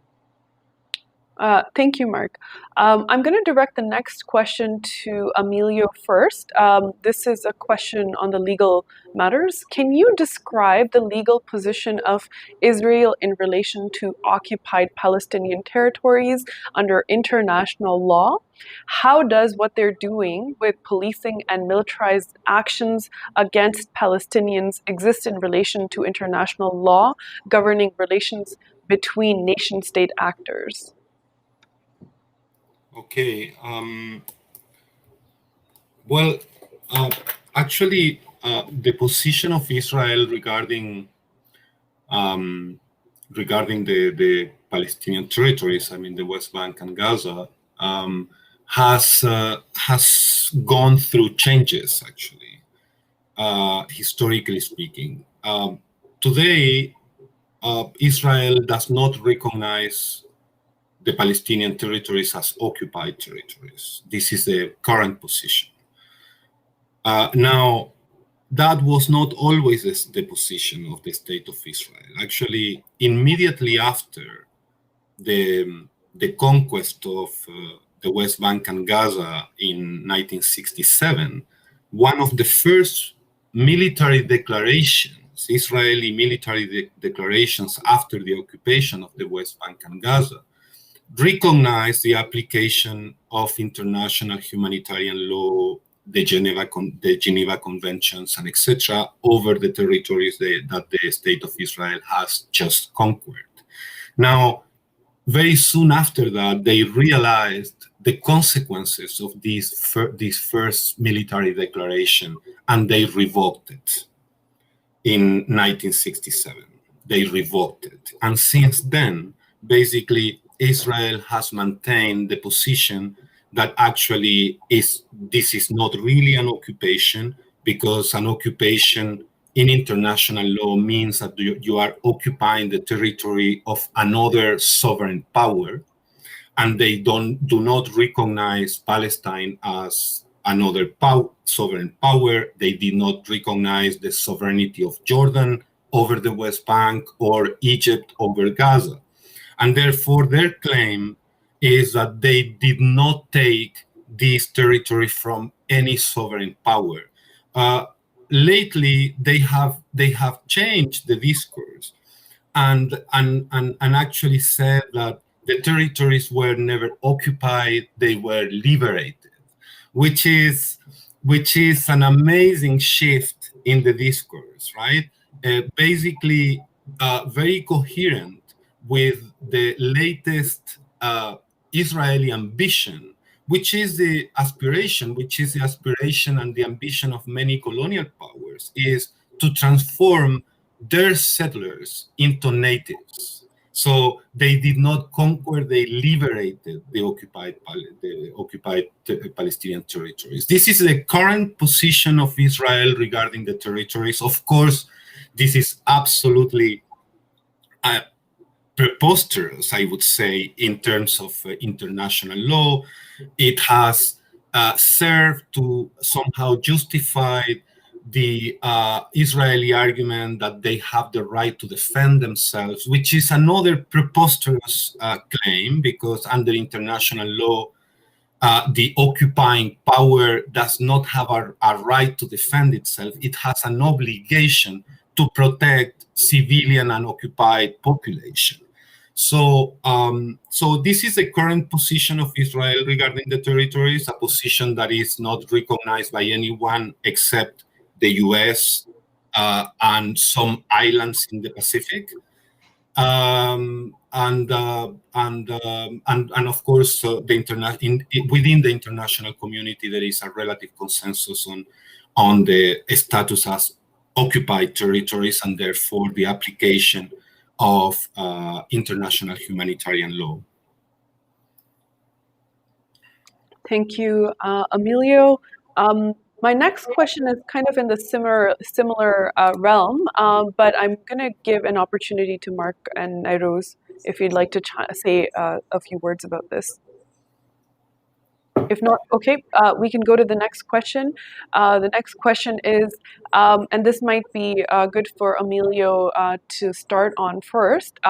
Thank you, Mark. I'm going to direct the next question to Emilio first. This is a question on the legal matters. Can you describe the legal position of Israel in relation to occupied Palestinian territories under international law? How does what they're doing with policing and militarized actions against Palestinians exist in relation to international law governing relations between nation-state actors? Okay. Well, actually, the position of Israel regarding the Palestinian territories, I mean the West Bank and Gaza, has gone through changes. Actually, historically speaking, today Israel does not recognize the Palestinian territories as occupied territories. This is the current position. Now, that was not always the position of the State of Israel. Actually, immediately after the conquest of the West Bank and Gaza in 1967, one of the first military declarations, Israeli military declarations after the occupation of the West Bank and Gaza, recognized the application of international humanitarian law, the Geneva Conventions, and etc., over the territories that the State of Israel has just conquered. Now, very soon after that, they realized the consequences of this first military declaration, and they revoked it in 1967. They revoked it. And since then, basically, Israel has maintained the position that actually this is not really an occupation, because an occupation in international law means that you are occupying the territory of another sovereign power, and they do not recognize Palestine as another sovereign power. They did not recognize the sovereignty of Jordan over the West Bank or Egypt over Gaza. And therefore, their claim is that they did not take this territory from any sovereign power. Lately, they have changed the discourse and actually said that the territories were never occupied; they were liberated, which is an amazing shift in the discourse, right? Basically, very coherent with the latest Israeli ambition, which is the aspiration and the ambition of many colonial powers, is to transform their settlers into natives. So they did not conquer; they liberated the occupied Palestinian territories. This is the current position of Israel regarding the territories. Of course, this is absolutely preposterous, I would say, in terms of international law. It has served to somehow justify the Israeli argument that they have the right to defend themselves, which is another preposterous claim, because under international law, the occupying power does not have a right to defend itself. It has an obligation to protect civilian and occupied population. So this is the current position of Israel regarding the territories, a position that is not recognized by anyone except the US and some islands in the Pacific. And of course, within the international community, there is a relative consensus on the status as occupied territories, and therefore the application of international humanitarian law. Thank you, Emilio. My next question is kind of in the similar realm, but I'm going to give an opportunity to Mark and Nayrouz if you'd like to say a few words about this. If not, okay, we can go to the next question. The next question is, and this might be good for Emilio to start on first.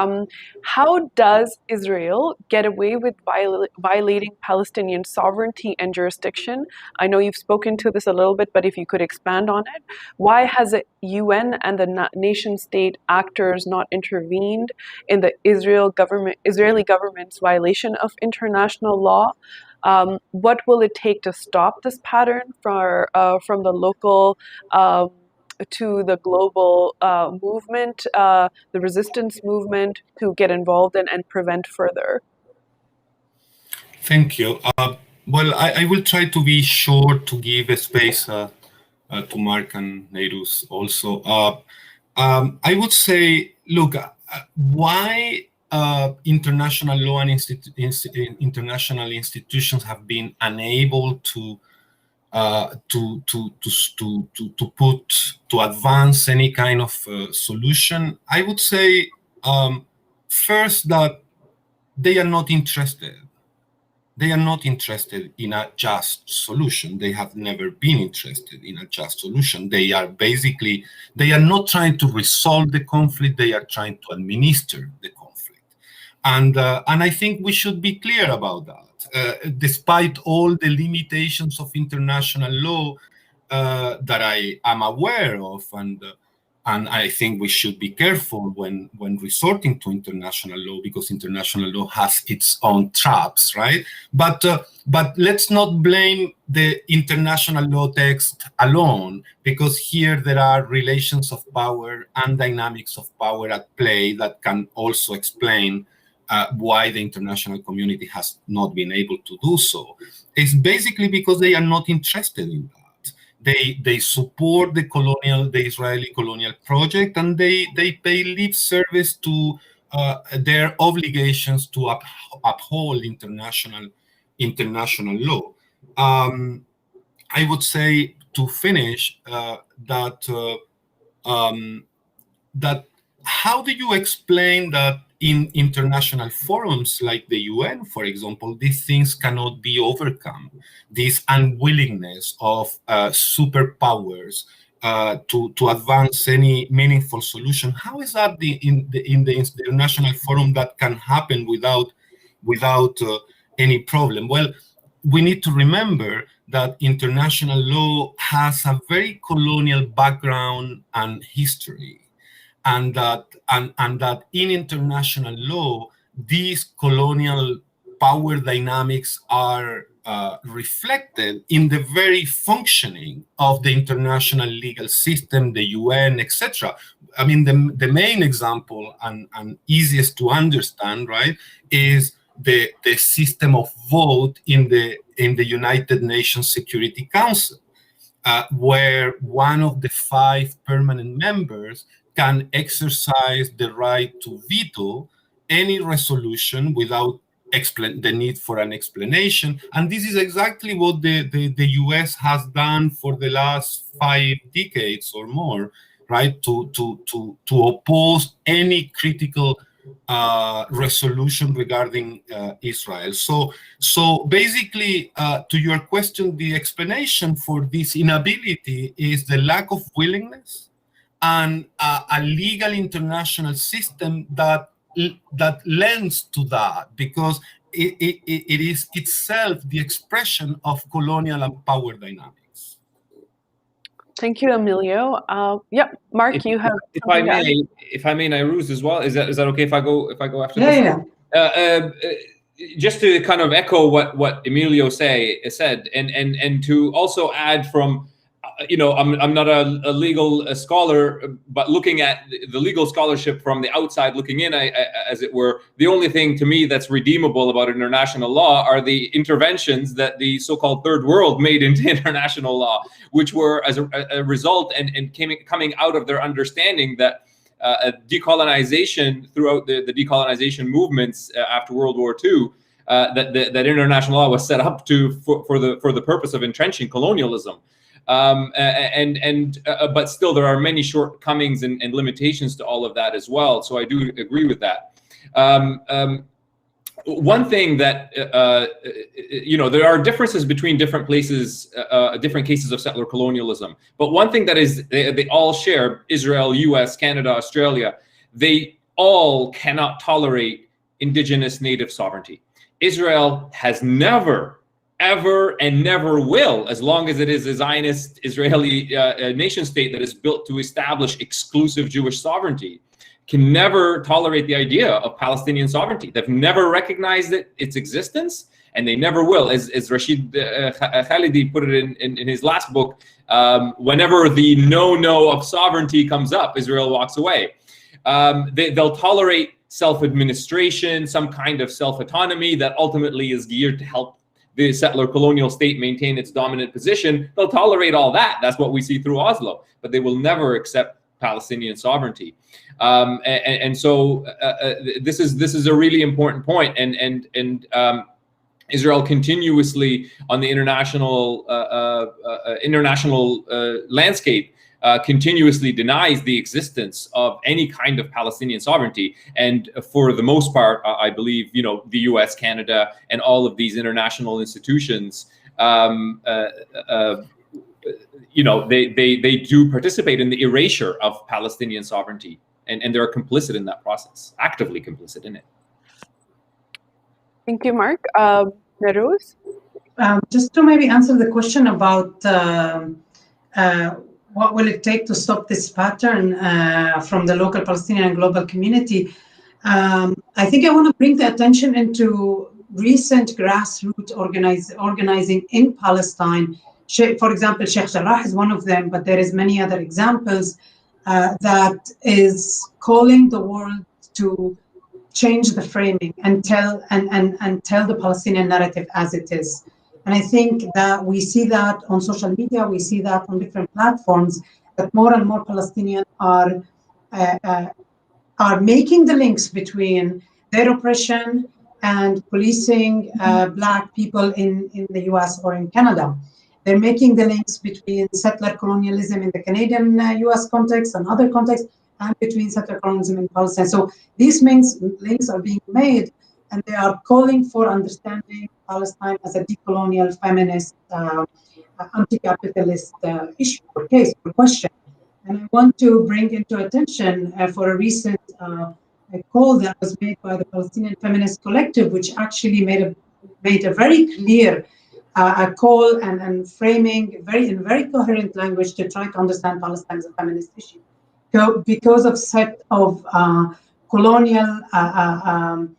How does Israel get away with violating Palestinian sovereignty and jurisdiction? I know you've spoken to this a little bit, but if you could expand on it. Why has the UN and the nation-state actors not intervened in the Israeli government's violation of international law? What will it take to stop this pattern from the local to the global movement, the resistance movement, to get involved and prevent further? Thank you. Well, I will try to be short to give a space to Mark and Nayrouz also. I would say, look, why international law and international institutions have been unable to advance any kind of solution. I would say first that they are not interested. They are not interested in a just solution. They have never been interested in a just solution. They are not trying to resolve the conflict. They are trying to administer the conflict. And I think we should be clear about that. Despite all the limitations of international law that I am aware of, and I think we should be careful when resorting to international law, because international law has its own traps, right? But let's not blame the international law text alone, because here there are relations of power and dynamics of power at play that can also explain why the international community has not been able to do so. It's basically because they are not interested in that. They support the Israeli colonial project, and they pay lip service to their obligations to uphold international law. I would say, to finish, that how do you explain that in international forums like the UN, for example, these things cannot be overcome? This unwillingness of superpowers to advance any meaningful solution. How is that in the international forum that can happen without any problem? Well, we need to remember that international law has a very colonial background and history. And that in international law, these colonial power dynamics are reflected in the very functioning of the international legal system, the UN, etc. I mean, the main example and easiest to understand, right, is the system of vote in the United Nations Security Council, where one of the 5 permanent members can exercise the right to veto any resolution without the need for an explanation. And this is exactly what the US has done for the last 5 decades or more, right? To oppose any critical resolution regarding Israel. So basically, to your question, the explanation for this inability is the lack of willingness and a legal international system that lends to that, because it is itself the expression of colonial and power dynamics. Thank you, Emilio. Yeah, Mark, you have. If I may, Nayrouz as well. Is that okay if I go after this? Yeah. Just to kind of echo what Emilio said, and to also add from. I'm not a legal scholar, but looking at the legal scholarship from the outside looking in, as it were, the only thing to me that's redeemable about international law are the interventions that the so-called third world made into international law, which were as a result and coming out of their understanding that decolonization throughout the decolonization movements after World War II, that international law was set up for the purpose of entrenching colonialism. But still, there are many shortcomings and limitations to all of that as well. So I do agree with that. One thing that there are differences between different places, different cases of settler colonialism. But one thing that is they all share: Israel, U.S., Canada, Australia. They all cannot tolerate indigenous native sovereignty. Israel has never, ever, and never will, as long as it is a Zionist Israeli nation state that is built to establish exclusive Jewish sovereignty, can never tolerate the idea of Palestinian sovereignty. They've never recognized its existence, and they never will. As Rashid Khalidi put it in his last book, whenever the no of sovereignty comes up, Israel walks away. They'll tolerate self-administration, some kind of self-autonomy that ultimately is geared to help the settler colonial state maintain its dominant position. They'll tolerate all that. That's what we see through Oslo, but they will never accept Palestinian sovereignty. So this is a really important point. And Israel continuously on the international landscape continuously denies the existence of any kind of Palestinian sovereignty. And for the most part, I believe, the US, Canada, and all of these international institutions, they do participate in the erasure of Palestinian sovereignty, and they're complicit in that process, actively complicit in it. Thank you, Mark. Nayrouz? Just to maybe answer the question about what will it take to stop this pattern from the local Palestinian and global community, I think I want to bring the attention into recent grassroots organizing in Palestine. For example, Sheikh Jarrah is one of them, but there is many other examples that is calling the world to change the framing and tell the Palestinian narrative as it is. And I think that we see that on social media, we see that on different platforms, that more and more Palestinians are making the links between their oppression and policing Black people in the US or in Canada. They're making the links between settler colonialism in the Canadian-US context and other contexts, and between settler colonialism in Palestine. So these links are being made, and they are calling for understanding Palestine as a decolonial, feminist, anti-capitalist issue or case or question. And I want to bring into attention for a recent call that was made by the Palestinian Feminist Collective, which actually made a very clear call and framing in very coherent language to try to understand Palestine as a feminist issue. Because of set of colonial and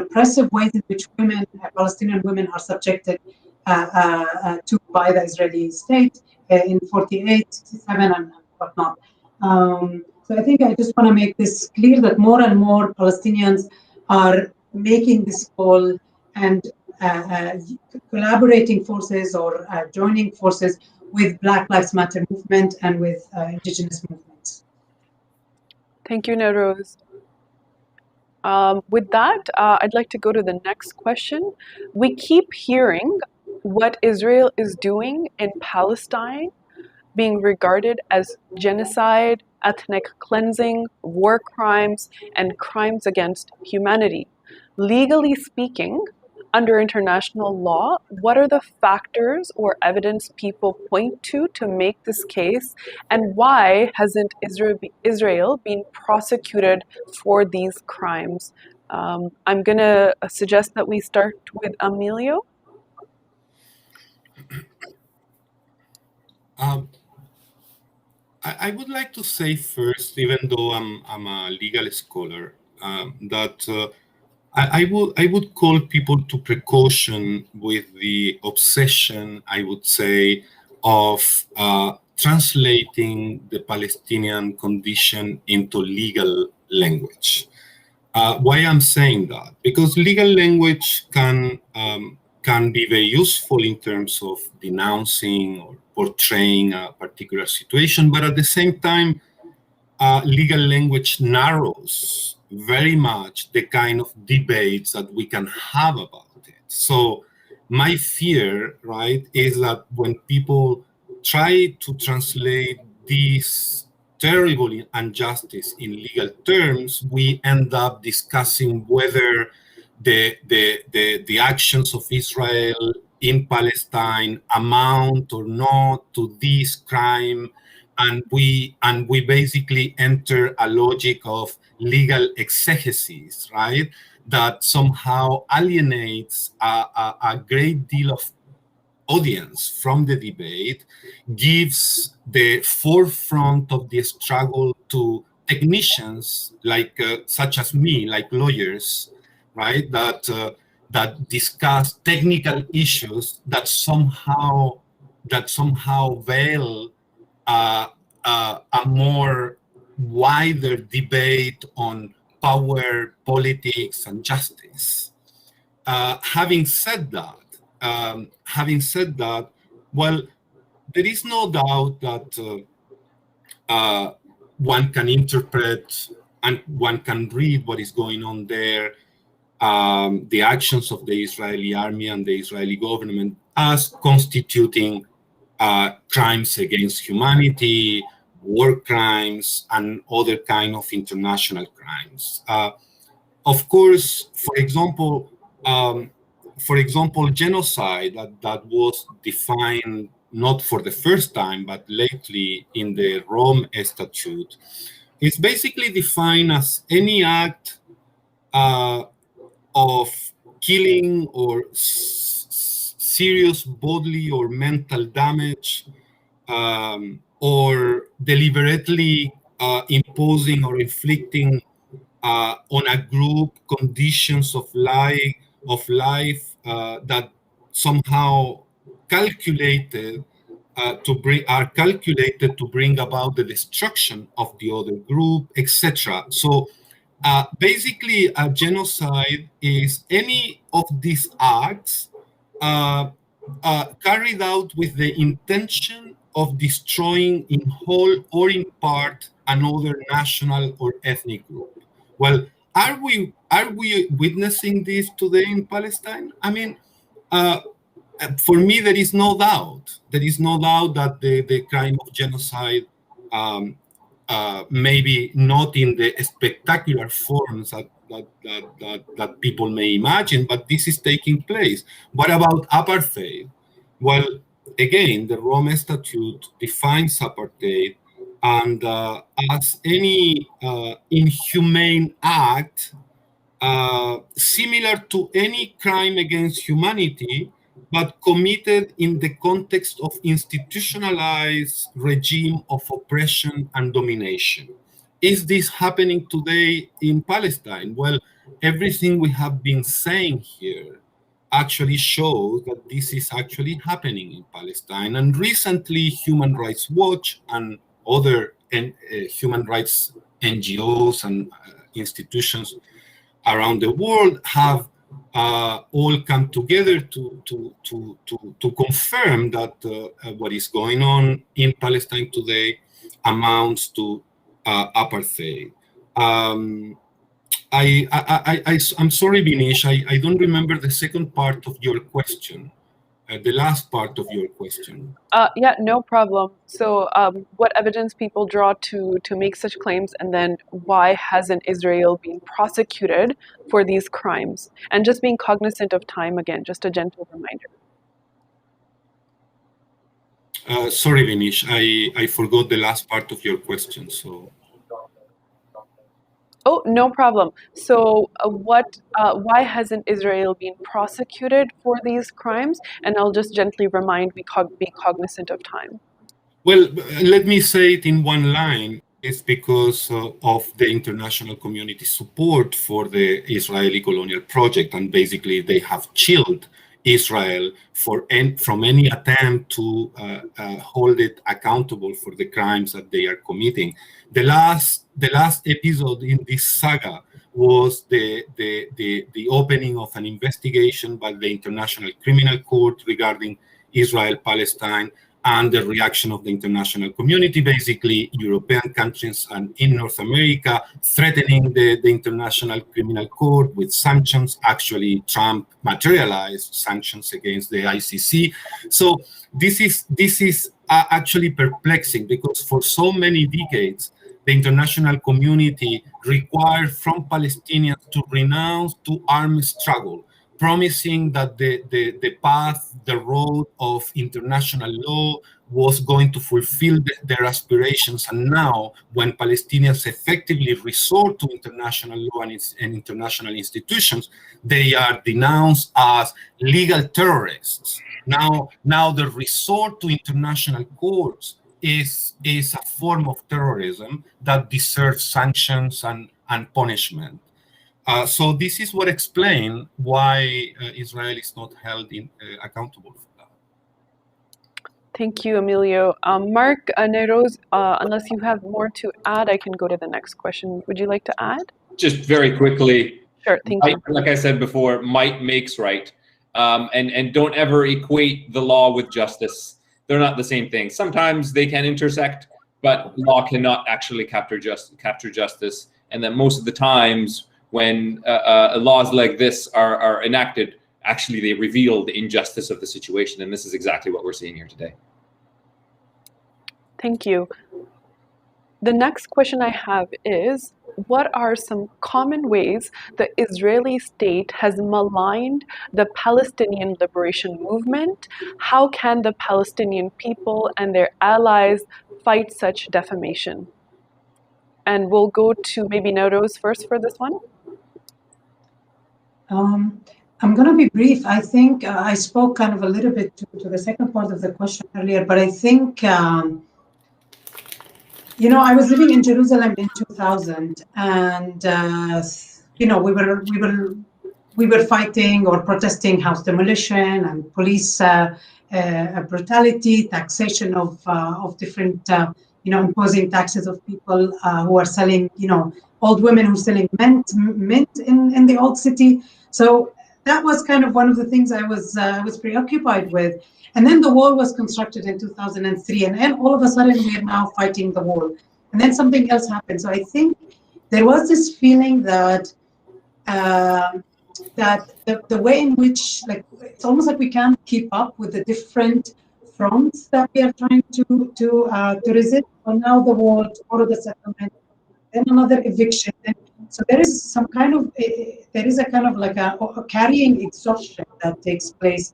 oppressive ways in which Palestinian women are subjected to by the Israeli state in 48, 67, and whatnot. So I think I just want to make this clear that more and more Palestinians are making this call and collaborating forces or joining forces with Black Lives Matter movement and with indigenous movements. Thank you, Nayrouz. With that, I'd like to go to the next question. We keep hearing what Israel is doing in Palestine being regarded as genocide, ethnic cleansing, war crimes, and crimes against humanity. Legally speaking, under international law, what are the factors or evidence people point to make this case, and why hasn't Israel been prosecuted for these crimes? I'm going to suggest that we start with Emilio. I would like to say first, even though I'm a legal scholar, that I would call people to precaution with the obsession, I would say, of translating the Palestinian condition into legal language. Why I'm saying that? Because legal language can be very useful in terms of denouncing or portraying a particular situation, but at the same time, legal language narrows very much the kind of debates that we can have about it. So my fear, right, is that when people try to translate this terrible injustice in legal terms, we end up discussing whether the actions of Israel in Palestine amount or not to this crime, and we basically enter a logic of legal exegesis, right? That somehow alienates a great deal of audience from the debate, gives the forefront of the struggle to technicians like such as me, like lawyers, right? That discuss technical issues that somehow veil a more wider debate on power, politics, and justice. Having said that, well, there is no doubt that one can interpret and one can read what is going on there, the actions of the Israeli army and the Israeli government as constituting crimes against humanity, war crimes, and other kind of international crimes. Of course, for example, genocide that was defined not for the first time, but lately in the Rome Statute, is basically defined as any act of killing or serious bodily or mental damage, or deliberately imposing or inflicting on a group conditions of life that somehow calculated to bring about the destruction of the other group, etc. So basically, a genocide is any of these acts carried out with the intention of destroying in whole or in part another national or ethnic group. Well, are we witnessing this today in Palestine? I mean, for me, there is no doubt. There is no doubt that the crime of genocide, maybe not in the spectacular forms that people may imagine, but this is taking place. What about apartheid? Well, again, the Rome Statute defines apartheid and as any inhumane act similar to any crime against humanity, but committed in the context of institutionalized regime of oppression and domination. Is this happening today in Palestine? Well, everything we have been saying here actually shows that this is actually happening in Palestine. And recently, Human Rights Watch and other human rights NGOs and institutions around the world have all come together to confirm that what is going on in Palestine today amounts to apartheid. I'm sorry, Binish, I don't remember the second part of your question. The last part of your question. Yeah, no problem. So what evidence people draw to make such claims, and then why hasn't Israel been prosecuted for these crimes? And just being cognizant of time again, just a gentle reminder. Sorry, Vinish, I forgot the last part of your question, so. Oh, no problem. So why hasn't Israel been prosecuted for these crimes? And I'll just gently remind, be cognizant of time. Well, let me say it in one line. It's because of the international community support for the Israeli colonial project. And basically, they have chilled Israel from any attempt to hold it accountable for the crimes that they are committing. The last episode in this saga was the opening of an investigation by the International Criminal Court regarding Israel-Palestine, and the reaction of the international community, basically European countries and in North America, threatening the International Criminal Court with sanctions. Actually, Trump materialized sanctions against the ICC. So this is actually perplexing, because for so many decades, the international community required from Palestinians to renounce to armed struggle, promising that the path, the road of international law was going to fulfill their aspirations. And now, when Palestinians effectively resort to international law and international institutions, they are denounced as legal terrorists. Now the resort to international courts is a form of terrorism that deserves sanctions and punishment. So this is what explains why Israel is not held accountable for that. Thank you, Emilio. Mark, Nayrouz, unless you have more to add, I can go to the next question. Would you like to add? Just very quickly. Sure, thank you. Like I said before, might makes right. And don't ever equate the law with justice. They're not the same thing. Sometimes they can intersect, but law cannot actually capture justice. And then most of the times, when laws like this are enacted, actually they reveal the injustice of the situation, and this is exactly what we're seeing here today. Thank you. The next question I have is, what are some common ways the Israeli state has maligned the Palestinian liberation movement? How can the Palestinian people and their allies fight such defamation? And we'll go to maybe Nayrouz first for this one. I'm going to be brief. I think I spoke kind of a little bit to the second part of the question earlier, but I think you know, I was living in Jerusalem in 2000, and you know, we were fighting or protesting house demolition and police brutality, taxation of different, you know, imposing taxes of people who are selling, you know, old women who are selling mint in the old city. So that was kind of one of the things I was preoccupied with. And then the wall was constructed in 2003, and then all of a sudden we are now fighting the wall. And then something else happened. So I think there was this feeling that the way in which, like, it's almost like we can't keep up with the different fronts that we are trying to resist. So now the wall, tomorrow the settlement, then another eviction. And so there is some kind of a kind of like a carrying exhaustion that takes place.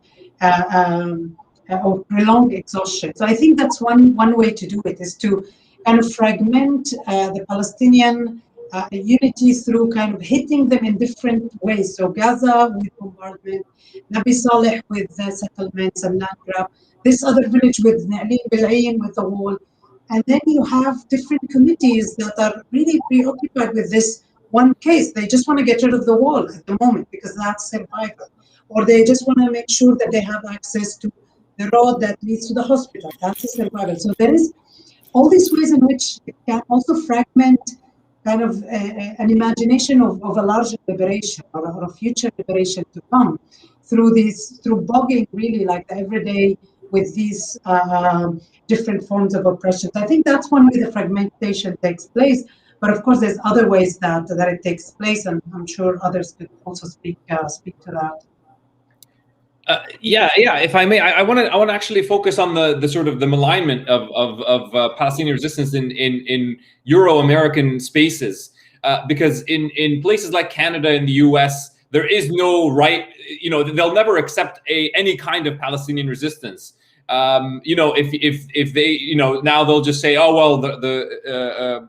Or prolonged exhaustion. So I think that's one way to do it, is to kind of fragment the Palestinian unity through kind of hitting them in different ways. So Gaza with bombardment, Nabi Saleh with settlements and land grab, this other village with Bil'ain with the wall. And then you have different committees that are really preoccupied with this one case. They just want to get rid of the wall at the moment because that's survival. Or they just want to make sure that they have access to the road that leads to the hospital. That's a survival. So there is all these ways in which it can also fragment kind of an imagination of a larger liberation or a future liberation to come through bogging really like the everyday with these different forms of oppression. So I think that's one way the fragmentation takes place. But of course, there's other ways that it takes place, and I'm sure others could also speak to that. Yeah. If I may, I want to actually focus on the sort of the malignment of Palestinian resistance in Euro-American spaces, because in places like Canada and the U.S. there is no right. You know, they'll never accept any kind of Palestinian resistance. You know, if they, you know, now they'll just say, oh well, the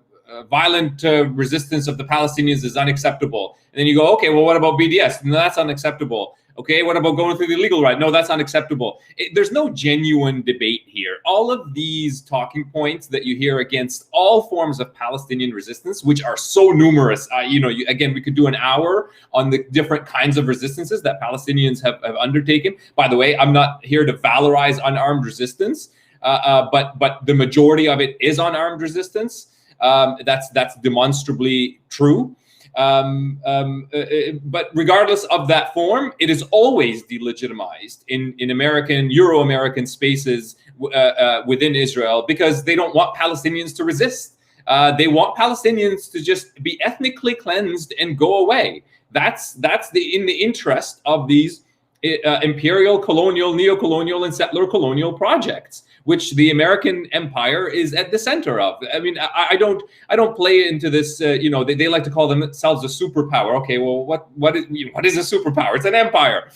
violent resistance of the Palestinians is unacceptable, and then you go, okay, well, what about BDS? No, that's unacceptable. Okay, what about going through the legal right? No, that's unacceptable. There's no genuine debate here. All of these talking points that you hear against all forms of Palestinian resistance, which are so numerous, you know, again, we could do an hour on the different kinds of resistances that Palestinians have undertaken. By the way, I'm not here to valorize unarmed resistance, but the majority of it is unarmed resistance. That's demonstrably true. But regardless of that form, it is always delegitimized in Euro-American spaces within Israel, because they don't want Palestinians to resist. They want Palestinians to just be ethnically cleansed and go away. That's in the interest of these imperial, colonial, neo-colonial, and settler colonial projects, which the American empire is at the center of. I mean, I don't play into this. You know, they like to call themselves a superpower. Okay, well, what is a superpower? It's an empire.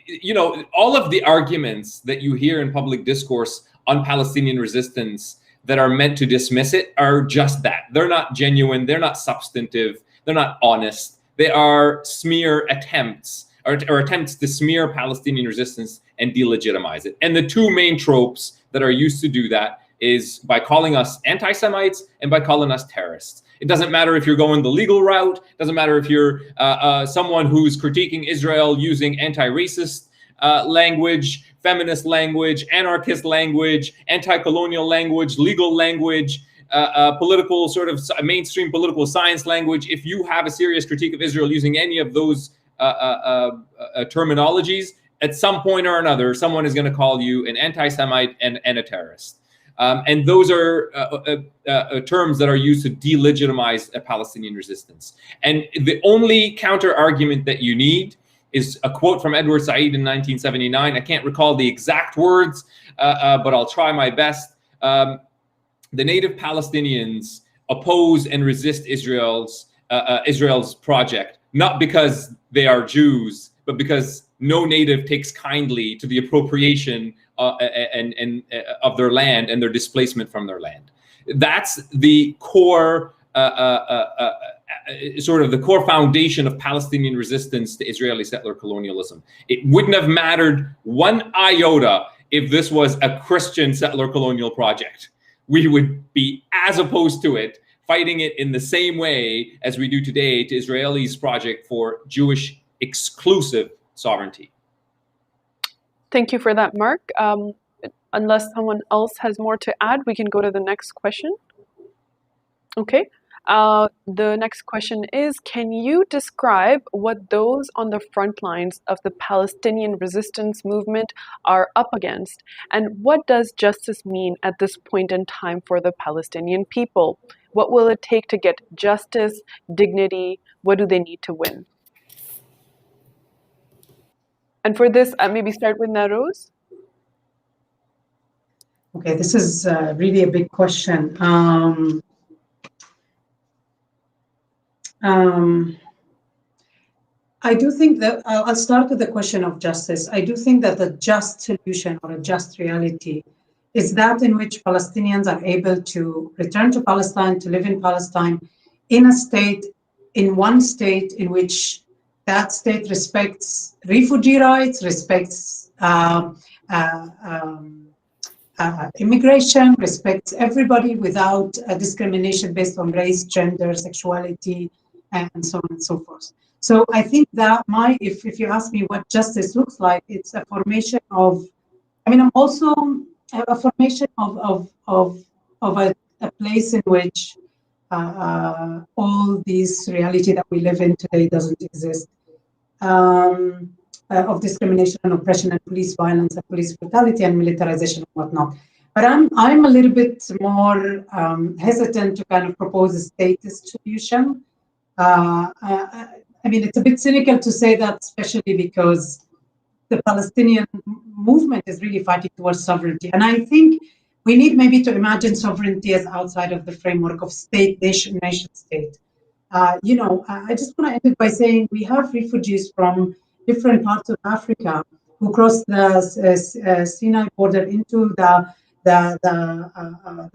You know, all of the arguments that you hear in public discourse on Palestinian resistance that are meant to dismiss it are just that. They're not genuine. They're not substantive. They're not honest. They are smear attempts, or attempts to smear Palestinian resistance and delegitimize it. And the two main tropes that are used to do that is by calling us anti-Semites and by calling us terrorists. It doesn't matter if you're going the legal route. It doesn't matter if you're someone who's critiquing Israel using anti-racist language, feminist language, anarchist language, anti-colonial language, legal language, political sort of mainstream political science language. If you have a serious critique of Israel using any of those terminologies, at some point or another, someone is going to call you an anti-Semite and a terrorist. And those are terms that are used to delegitimize a Palestinian resistance. And the only counter argument that you need is a quote from Edward Said in 1979. I can't recall the exact words, but I'll try my best. The native Palestinians oppose and resist Israel's project, not because they are Jews, but because no native takes kindly to the appropriation and of their land and their displacement from their land. That's the core, sort of the core foundation of Palestinian resistance to Israeli settler colonialism. It wouldn't have mattered one iota if this was a Christian settler colonial project. We would be as opposed to it, fighting it in the same way as we do today to Israelis' project for Jewish exclusive sovereignty. Thank you for that, Mark. Unless someone else has more to add, we can go to the next question. Okay. The next question is, can you describe what those on the front lines of the Palestinian resistance movement are up against? And what does justice mean at this point in time for the Palestinian people? What will it take to get justice, dignity? What do they need to win? And for this, maybe start with Nayrouz. Okay, this is really a big question. I do think that I'll start with the question of justice. I do think that the just solution or a just reality is that in which Palestinians are able to return to Palestine, to live in Palestine, in a state, in one state in which that state respects refugee rights, respects immigration, respects everybody without discrimination based on race, gender, sexuality, and so on and so forth. So I think that if you ask me what justice looks like, it's a formation of, I'm also a formation of a place in which all this reality that we live in today doesn't exist, of discrimination and oppression and police violence and police brutality and militarization and whatnot. But I'm a little bit more hesitant to kind of propose a statist solution. It's a bit cynical to say that, especially because the Palestinian movement is really fighting towards sovereignty. And I think we need maybe to imagine sovereignty as outside of the framework of state, nation state. I just want to end it by saying we have refugees from different parts of Africa who cross the Sinai border into the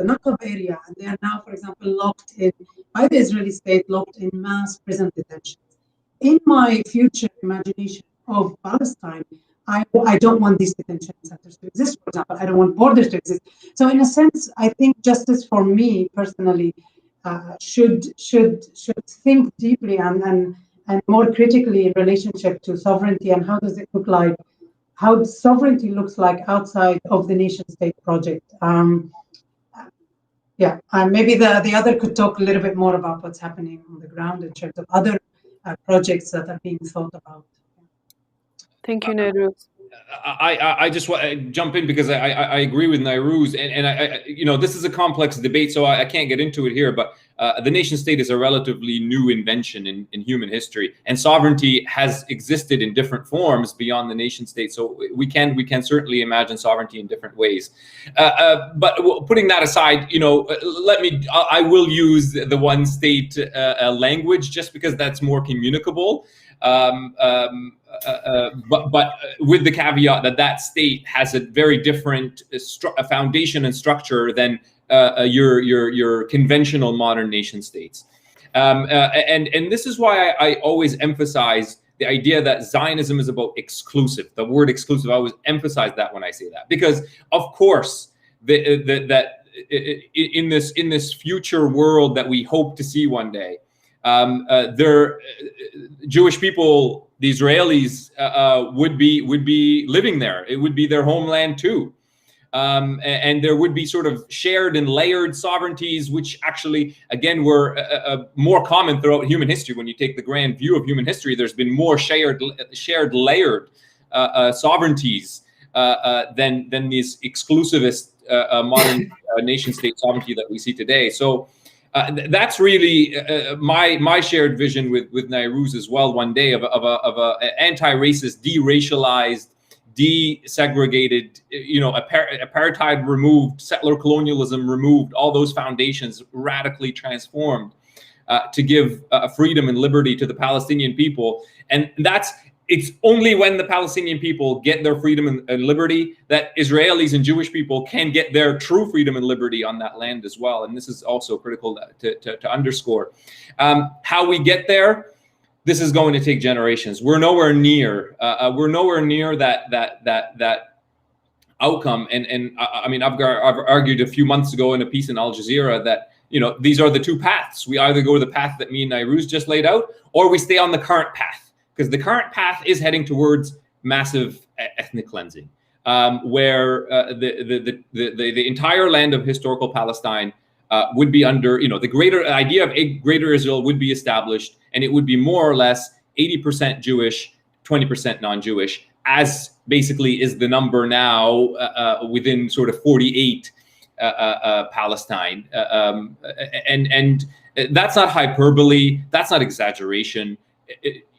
Nakba area, and they are now, for example, locked in by the Israeli state, locked in mass prison detention. In my future imagination of Palestine, I don't want these detention centers to exist, for example. I don't want borders to exist. So in a sense, I think justice for me personally should think deeply and more critically in relationship to sovereignty and how does it look like, how sovereignty looks like outside of the nation state project. Maybe the other could talk a little bit more about what's happening on the ground in terms of other projects that are being thought about. Thank you, Nayrouz. I just want to jump in because I agree with Nayrouz, and I this is a complex debate, so I can't get into it here. But the nation state is a relatively new invention in human history, and sovereignty has existed in different forms beyond the nation state. So we can certainly imagine sovereignty in different ways. But putting that aside, I will use the one state language just because that's more communicable. But with the caveat that state has a very different foundation and structure than your conventional modern nation states, and this is why I always emphasize the idea that Zionism is about exclusive. The word exclusive, I always emphasize that when I say that, because of course that in this future world that we hope to see one day, Jewish people, the Israelis, would be living there. It would be their homeland too, and there would be sort of shared and layered sovereignties, which actually, again, were more common throughout human history. When you take the grand view of human history, there's been more shared layered sovereignties than these exclusivist modern nation state sovereignty that we see today. So. That's really my shared vision with Nayrouz as well. One day of a anti-racist, de-racialized, desegregated, apartheid removed, settler colonialism removed, all those foundations radically transformed to give freedom and liberty to the Palestinian people. And it's only when the Palestinian people get their freedom and liberty that Israelis and Jewish people can get their true freedom and liberty on that land as well. And this is also critical to underscore. How we get there, this is going to take generations. We're nowhere near. We're nowhere near that outcome. And I mean, I've argued a few months ago in a piece in Al Jazeera that these are the two paths. We either go the path that me and Nayrouz just laid out, or we stay on the current path. Because the current path is heading towards massive ethnic cleansing, where the entire land of historical Palestine would be under, the greater idea of a greater Israel would be established, and it would be more or less 80% Jewish, 20% non-Jewish, as basically is the number now within sort of 48 Palestine, and that's not hyperbole, that's not exaggeration.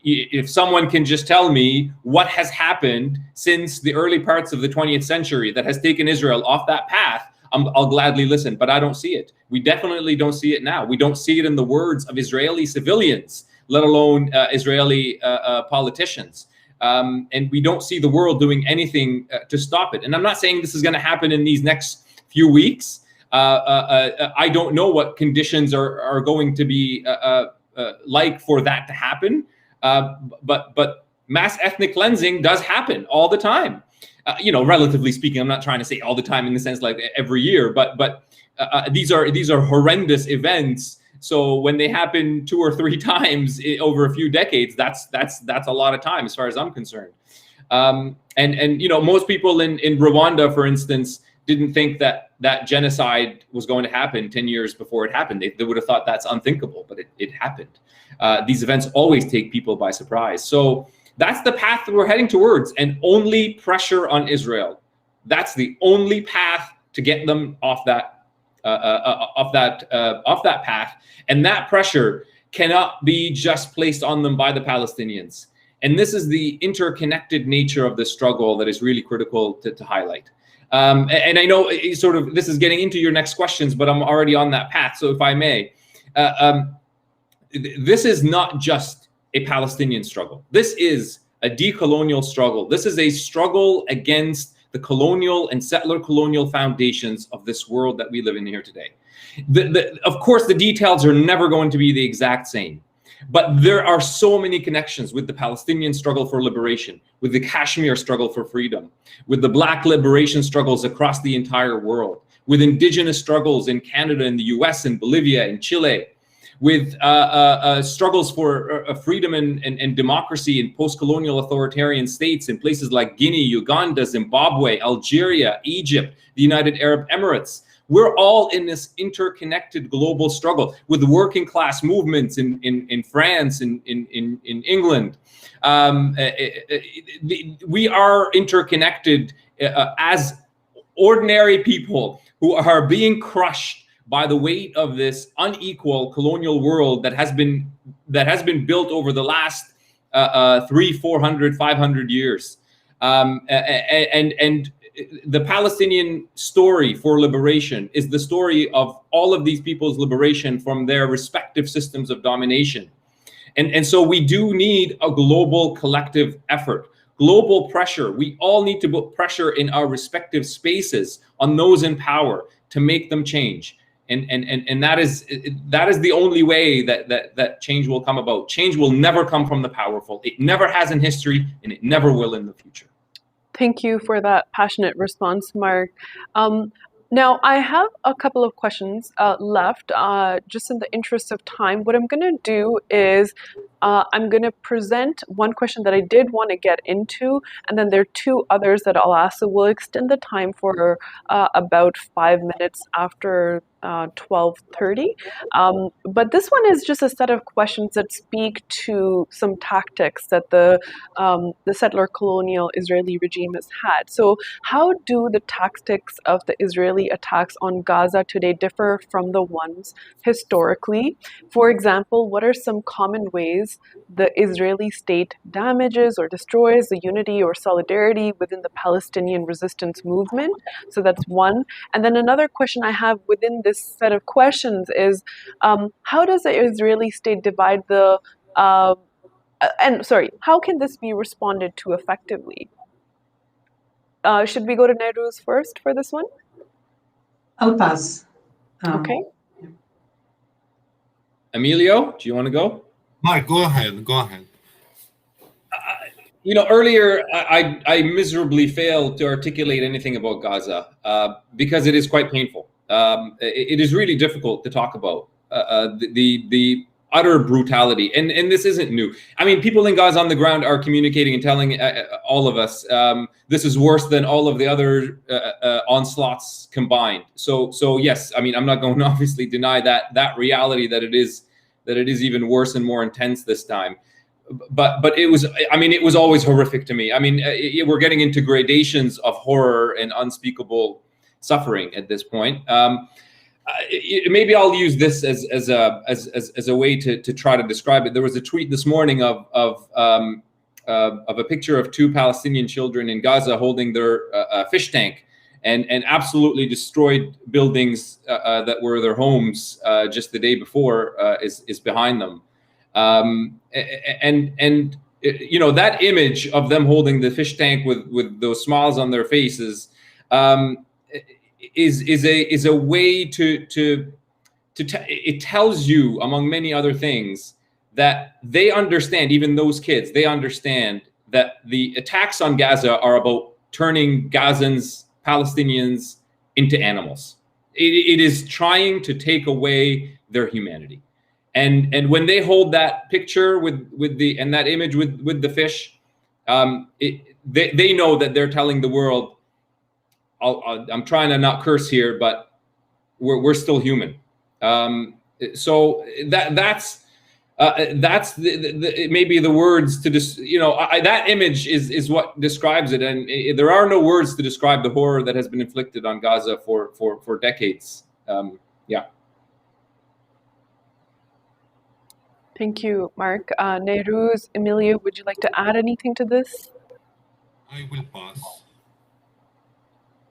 If someone can just tell me what has happened since the early parts of the 20th century that has taken Israel off that path, I'll gladly listen, but I don't see it. We definitely don't see it now. We don't see it in the words of Israeli civilians, let alone Israeli politicians. And we don't see the world doing anything to stop it. And I'm not saying this is going to happen in these next few weeks. I don't know what conditions are going to be like for that to happen. But mass ethnic cleansing does happen all the time. Relatively speaking, I'm not trying to say all the time in the sense like every year, but these are horrendous events. So when they happen 2 or 3 times over a few decades, that's a lot of time as far as I'm concerned. And most people in Rwanda, for instance, didn't think that genocide was going to happen 10 years before it happened. They would have thought that's unthinkable, but it happened. These events always take people by surprise. So that's the path that we're heading towards, and only pressure on Israel. That's the only path to get them off that path. And that pressure cannot be just placed on them by the Palestinians. And this is the interconnected nature of the struggle that is really critical to highlight. And I know this is getting into your next questions, but I'm already on that path. So if I may, this is not just a Palestinian struggle. This is a decolonial struggle. This is a struggle against the colonial and settler colonial foundations of this world that we live in here today. Of course, the details are never going to be the exact same, but there are so many connections with the Palestinian struggle for liberation, with the Kashmir struggle for freedom, with the Black liberation struggles across the entire world, with indigenous struggles in Canada and the US and Bolivia and Chile, with struggles for freedom and democracy in post-colonial authoritarian states in places like Guinea, Uganda, Zimbabwe, Algeria, Egypt, the United Arab Emirates. We're all in this interconnected global struggle with the working class movements in France, in England. We are interconnected as ordinary people who are being crushed by the weight of this unequal colonial world that has been built over the last 300, 400, 500 years. And the Palestinian story for liberation is the story of all of these people's liberation from their respective systems of domination. And so we do need a global collective effort, global pressure. We all need to put pressure in our respective spaces on those in power to make them change. And that is the only way that change will come about. Change will never come from the powerful. It never has in history, and it never will in the future. Thank you for that passionate response, Mark. Now, I have a couple of questions left. Just in the interest of time, what I'm going to do is I'm going to present one question that I did want to get into, and then there are 2 others that I'll ask. So we'll extend the time for about 5 minutes after 12:30. But this one is just a set of questions that speak to some tactics that the settler colonial Israeli regime has had. So how do the tactics of the Israeli attacks on Gaza today differ from the ones historically? For example, what are some common ways the Israeli state damages or destroys the unity or solidarity within the Palestinian resistance movement? So that's one. And then another question I have within this set of questions is, how does the Israeli state divide the, how can this be responded to effectively? Should we go to Nayrouz first for this one? I'll pass. Okay. Emilio, do you want to go? Mark, go ahead. Earlier I miserably failed to articulate anything about Gaza because it is quite painful. It is really difficult to talk about the utter brutality, and this isn't new. I mean, people in Gaza on the ground are communicating and telling all of us this is worse than all of the other onslaughts combined. So yes, I mean, I'm not going to obviously deny that reality, that it is even worse and more intense this time. But it was always horrific to me. I mean, we're getting into gradations of horror and unspeakable suffering at this point. Maybe I'll use this as a way to try to describe it. There was a tweet this morning of a picture of two Palestinian children in Gaza holding their fish tank, and absolutely destroyed buildings that were their homes just the day before is behind them. And that image of them holding the fish tank with those smiles on their faces is a way it tells you, among many other things, that they understand, even those kids, they understand that the attacks on Gaza are about turning Gazans, Palestinians, into animals. It is trying to take away their humanity. And when they hold that picture with that image with the fish, they know that they're telling the world, I'm trying to not curse here, but we're still human. So that's maybe the words to just that image is what describes it, and there are no words to describe the horror that has been inflicted on Gaza for decades. Yeah. Thank you, Mark. Nayrouz, Emilio, would you like to add anything to this? I will pass.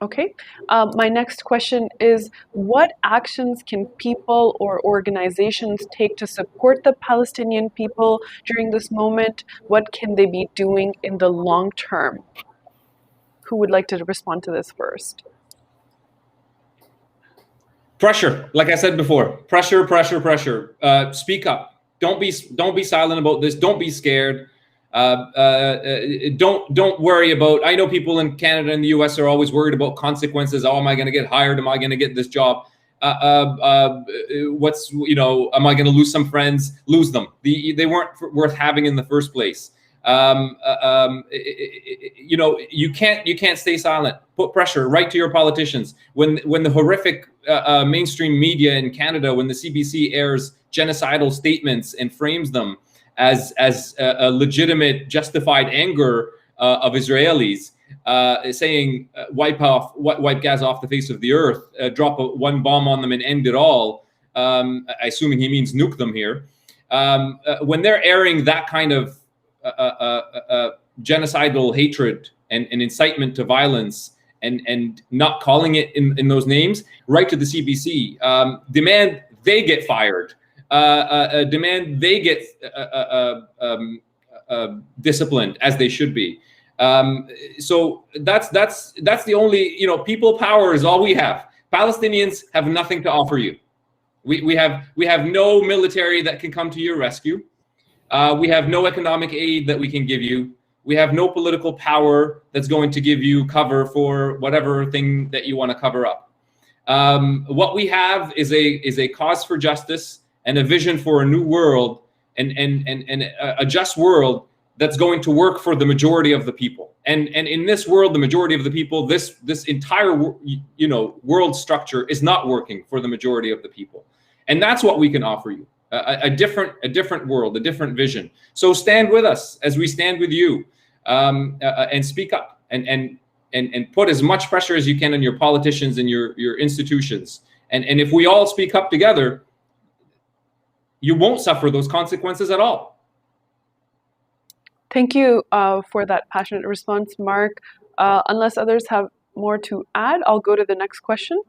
Okay. My next question is, what actions can people or organizations take to support the Palestinian people during this moment? What can they be doing in the long term? Who would like to respond to this first? Pressure, like I said before, pressure. Speak up. Don't be silent about this. Don't be scared. Don't worry about. I know people in Canada and the US are always worried about consequences. Oh, am I going to get hired? Am I going to get this job? Am I going to lose some friends? Lose them. They weren't worth having in the first place. You can't stay silent. Put pressure right to your politicians. When the horrific mainstream media in Canada, when the CBC airs genocidal statements and frames them as a legitimate, justified anger of Israelis, saying wipe Gaza off the face of the earth, drop one bomb on them and end it all, assuming he means nuke them here. When they're airing that kind of genocidal hatred and incitement to violence and not calling it in those names, right to the CBC, demand they get fired, demand they get disciplined as they should be. So that's the only, people power is all we have. Palestinians have nothing to offer you. We have no military that can come to your rescue. We have no economic aid that we can give you. We have no political power that's going to give you cover for whatever thing that you want to cover up. What we have is a cause for justice and a vision for a new world and a just world that's going to work for the majority of the people. And in this world, the majority of the people, this entire world structure is not working for the majority of the people. And that's what we can offer you, a different world, a different vision. So stand with us as we stand with you, and speak up and put as much pressure as you can on your politicians and your institutions. And if we all speak up together, you won't suffer those consequences at all. Thank you for that passionate response, Mark. Unless others have more to add, I'll go to the next question.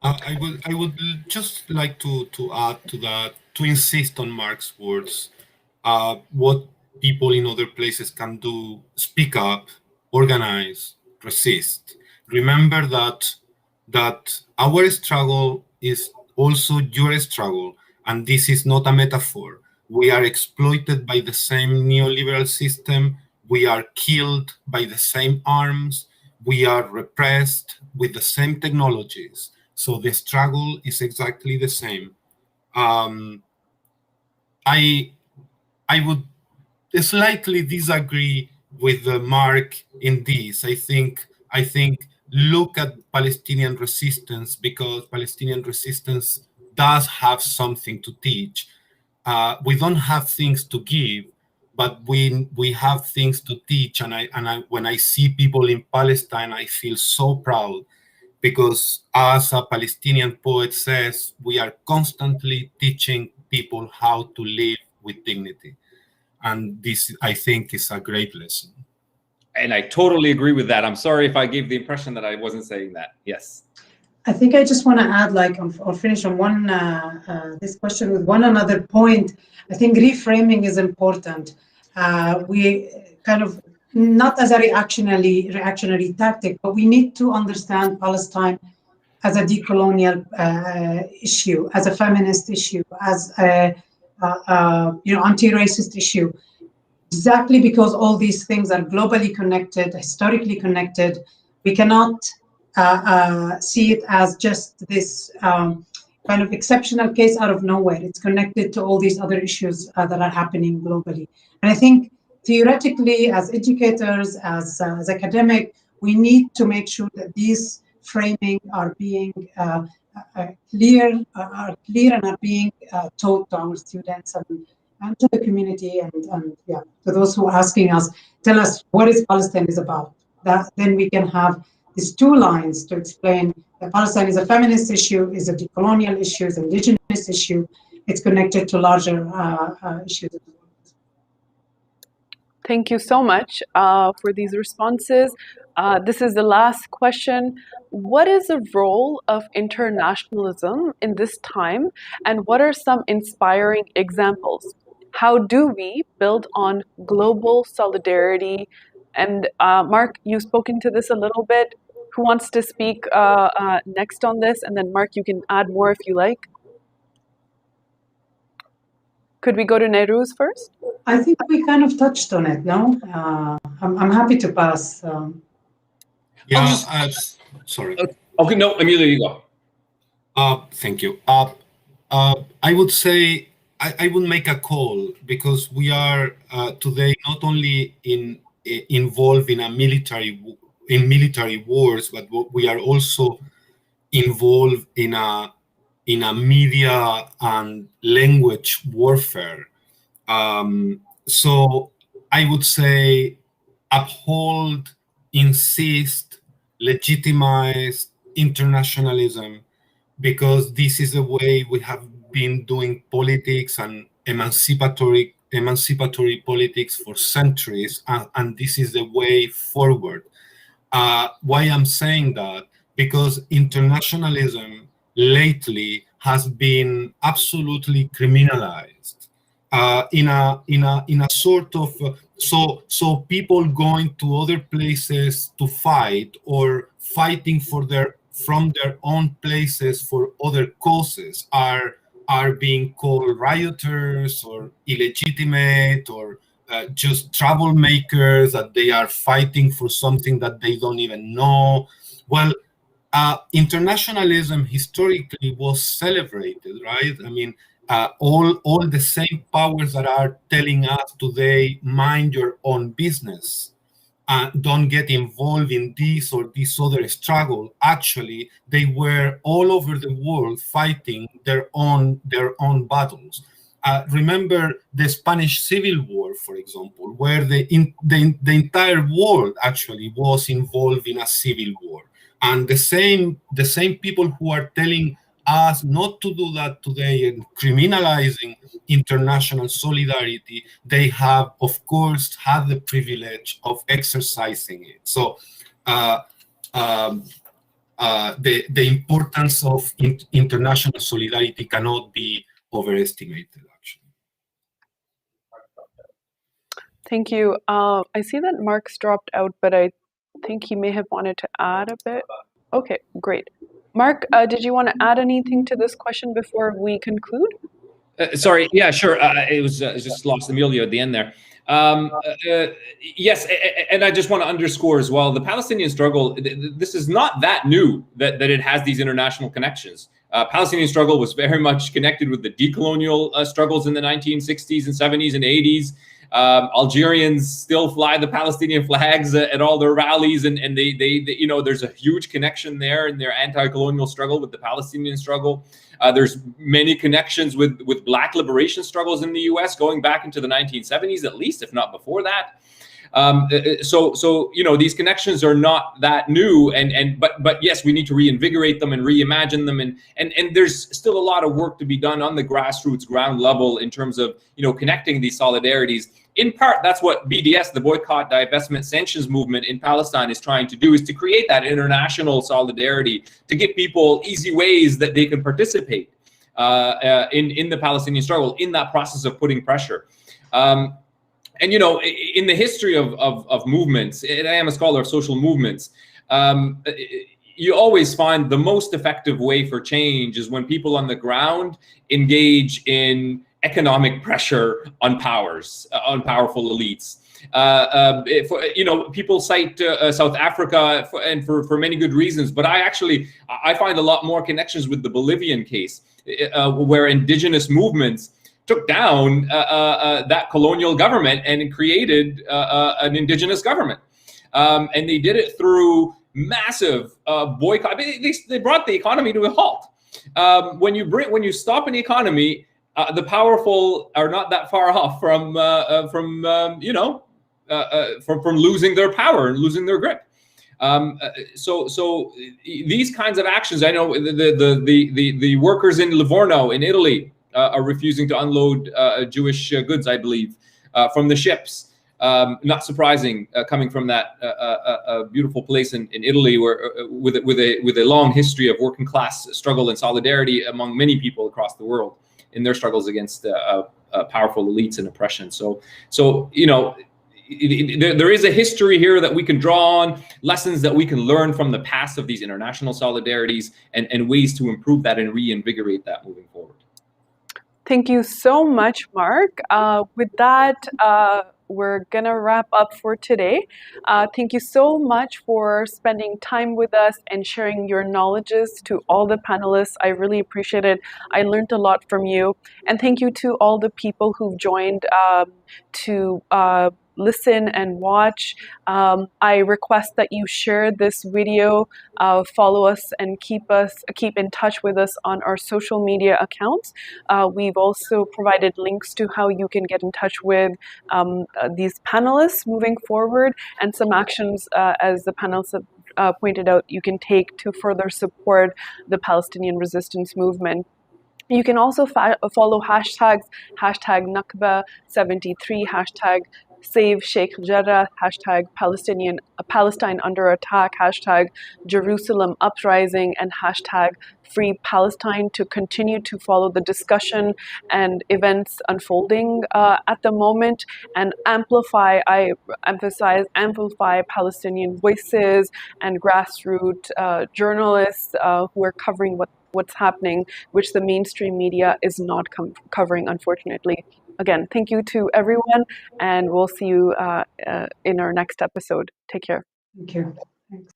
I would just like to add to that, to insist on Mark's words. What people in other places can do: speak up, organize, resist. Remember that our struggle is also your struggle, and this is not a metaphor. We are exploited by the same neoliberal system. We are killed by the same arms. We are repressed with the same technologies. So the struggle is exactly the same. I would slightly disagree with Mark in this. I think look at Palestinian resistance, because Palestinian resistance does have something to teach. We don't have things to give, but we have things to teach. And when I see people in Palestine, I feel so proud, because as a Palestinian poet says, we are constantly teaching people how to live with dignity. And this, I think, is a great lesson. And I totally agree with that. I'm sorry if I gave the impression that I wasn't saying that. Yes. I think I just want to add, or finish on one this question with one another point. I think reframing is important. We kind of, not as a reactionary tactic, but we need to understand Palestine as a decolonial issue, as a feminist issue, as a anti-racist issue. Exactly because all these things are globally connected, historically connected. We cannot see it as just this kind of exceptional case out of nowhere. It's connected to all these other issues that are happening globally. And I think theoretically, as educators, as academic, we need to make sure that these framing are being clear and are being taught to our students and to the community, and to those who are asking us, tell us what is Palestine is about. That then we can have these two lines to explain that Palestine is a feminist issue, is a decolonial issue, is an indigenous issue. It's connected to larger issues. Thank you so much for these responses. This is the last question. What is the role of internationalism in this time, and what are some inspiring examples? How do we build on global solidarity? And Mark, you've spoken to this a little bit. Who wants to speak next on this? And then Mark, you can add more if you like. Could we go to Nayrouz first? I think we kind of touched on it, no? I'm happy to pass. Sorry. Okay, no, Emilio, you go. Thank you. I would say, I would make a call, because we are today not only involved in military wars, but we are also involved in a media and language warfare. So I would say uphold, insist, legitimize internationalism, because this is the way we have been doing politics and emancipatory politics for centuries, and this is the way forward. Why I'm saying that? Because internationalism lately has been absolutely criminalized in a sort of so people going to other places to fight, or fighting from their own places for other causes, are being called rioters or illegitimate, or just troublemakers, that they are fighting for something that they don't even know. Well, internationalism historically was celebrated, right? I mean, all the same powers that are telling us today, mind your own business, don't get involved in this or this other struggle. Actually, they were all over the world fighting their own battles. Remember the Spanish Civil War, for example, where the entire world actually was involved in a civil war. And the same people who are telling us not to do that today and criminalizing international solidarity, they have, of course, had the privilege of exercising it. So the importance of international solidarity cannot be overestimated, actually. Thank you. I see that Mark's dropped out, but I think he may have wanted to add a bit. Okay, great. Mark, did you want to add anything to this question before we conclude? Sorry, yeah, sure. It was just lost Emilio at the end there. Yes, and I just want to underscore as well, the Palestinian struggle, this is not that new that it has these international connections. Palestinian struggle was very much connected with the decolonial struggles in the 1960s and 70s and 80s. Algerians still fly the Palestinian flags at all their rallies, and they you know, there's a huge connection there in their anti-colonial struggle with the Palestinian struggle. There's many connections with Black liberation struggles in the U.S. going back into the 1970s, at least, if not before that. So you know, these connections are not that new, but yes, we need to reinvigorate them and reimagine them, and there's still a lot of work to be done on the grassroots ground level in terms of, you know, connecting these solidarities. In part, that's what BDS, the Boycott, Divestment, Sanctions movement in Palestine, is trying to do, is to create that international solidarity, to give people easy ways that they can participate in the Palestinian struggle, in that process of putting pressure. And, you know, in the history of movements, and I am a scholar of social movements, you always find the most effective way for change is when people on the ground engage in economic pressure on on powerful elites. You know, people cite South Africa for many good reasons, but I find a lot more connections with the Bolivian case, where indigenous movements took down that colonial government and created an indigenous government. And they did it through massive boycott. I mean, they brought the economy to a halt. When you stop an economy, the powerful are not that far off from losing their power and losing their grip. So these kinds of actions, I know the workers in Livorno in Italy are refusing to unload Jewish goods, I believe, from the ships. Not surprising, coming from that beautiful place in Italy, where with a long history of working class struggle and solidarity among many people across the world in their struggles against powerful elites and oppression. So you know, there is a history here that we can draw on, lessons that we can learn from the past of these international solidarities, and ways to improve that and reinvigorate that moving forward. Thank you so much, Mark. With that, we're going to wrap up for today. Thank you so much for spending time with us and sharing your knowledges to all the panelists. I really appreciate it. I learned a lot from you. And thank you to all the people who've joined to listen and watch. I request that you share this video, follow us, and keep in touch with us on our social media accounts. We've also provided links to how you can get in touch with these panelists moving forward, and some actions, as the panelists have pointed out, you can take to further support the Palestinian resistance movement. You can also follow hashtags, hashtag Nakba 73, hashtag Save Sheikh Jarrah, hashtag Palestine under attack, hashtag Jerusalem uprising, and hashtag Free Palestine to continue to follow the discussion and events unfolding at the moment, and amplify, I emphasize, amplify Palestinian voices and grassroots journalists who are covering what's happening, which the mainstream media is not covering, unfortunately. Again, thank you to everyone, and we'll see you in our next episode. Take care. Thank you. Thanks.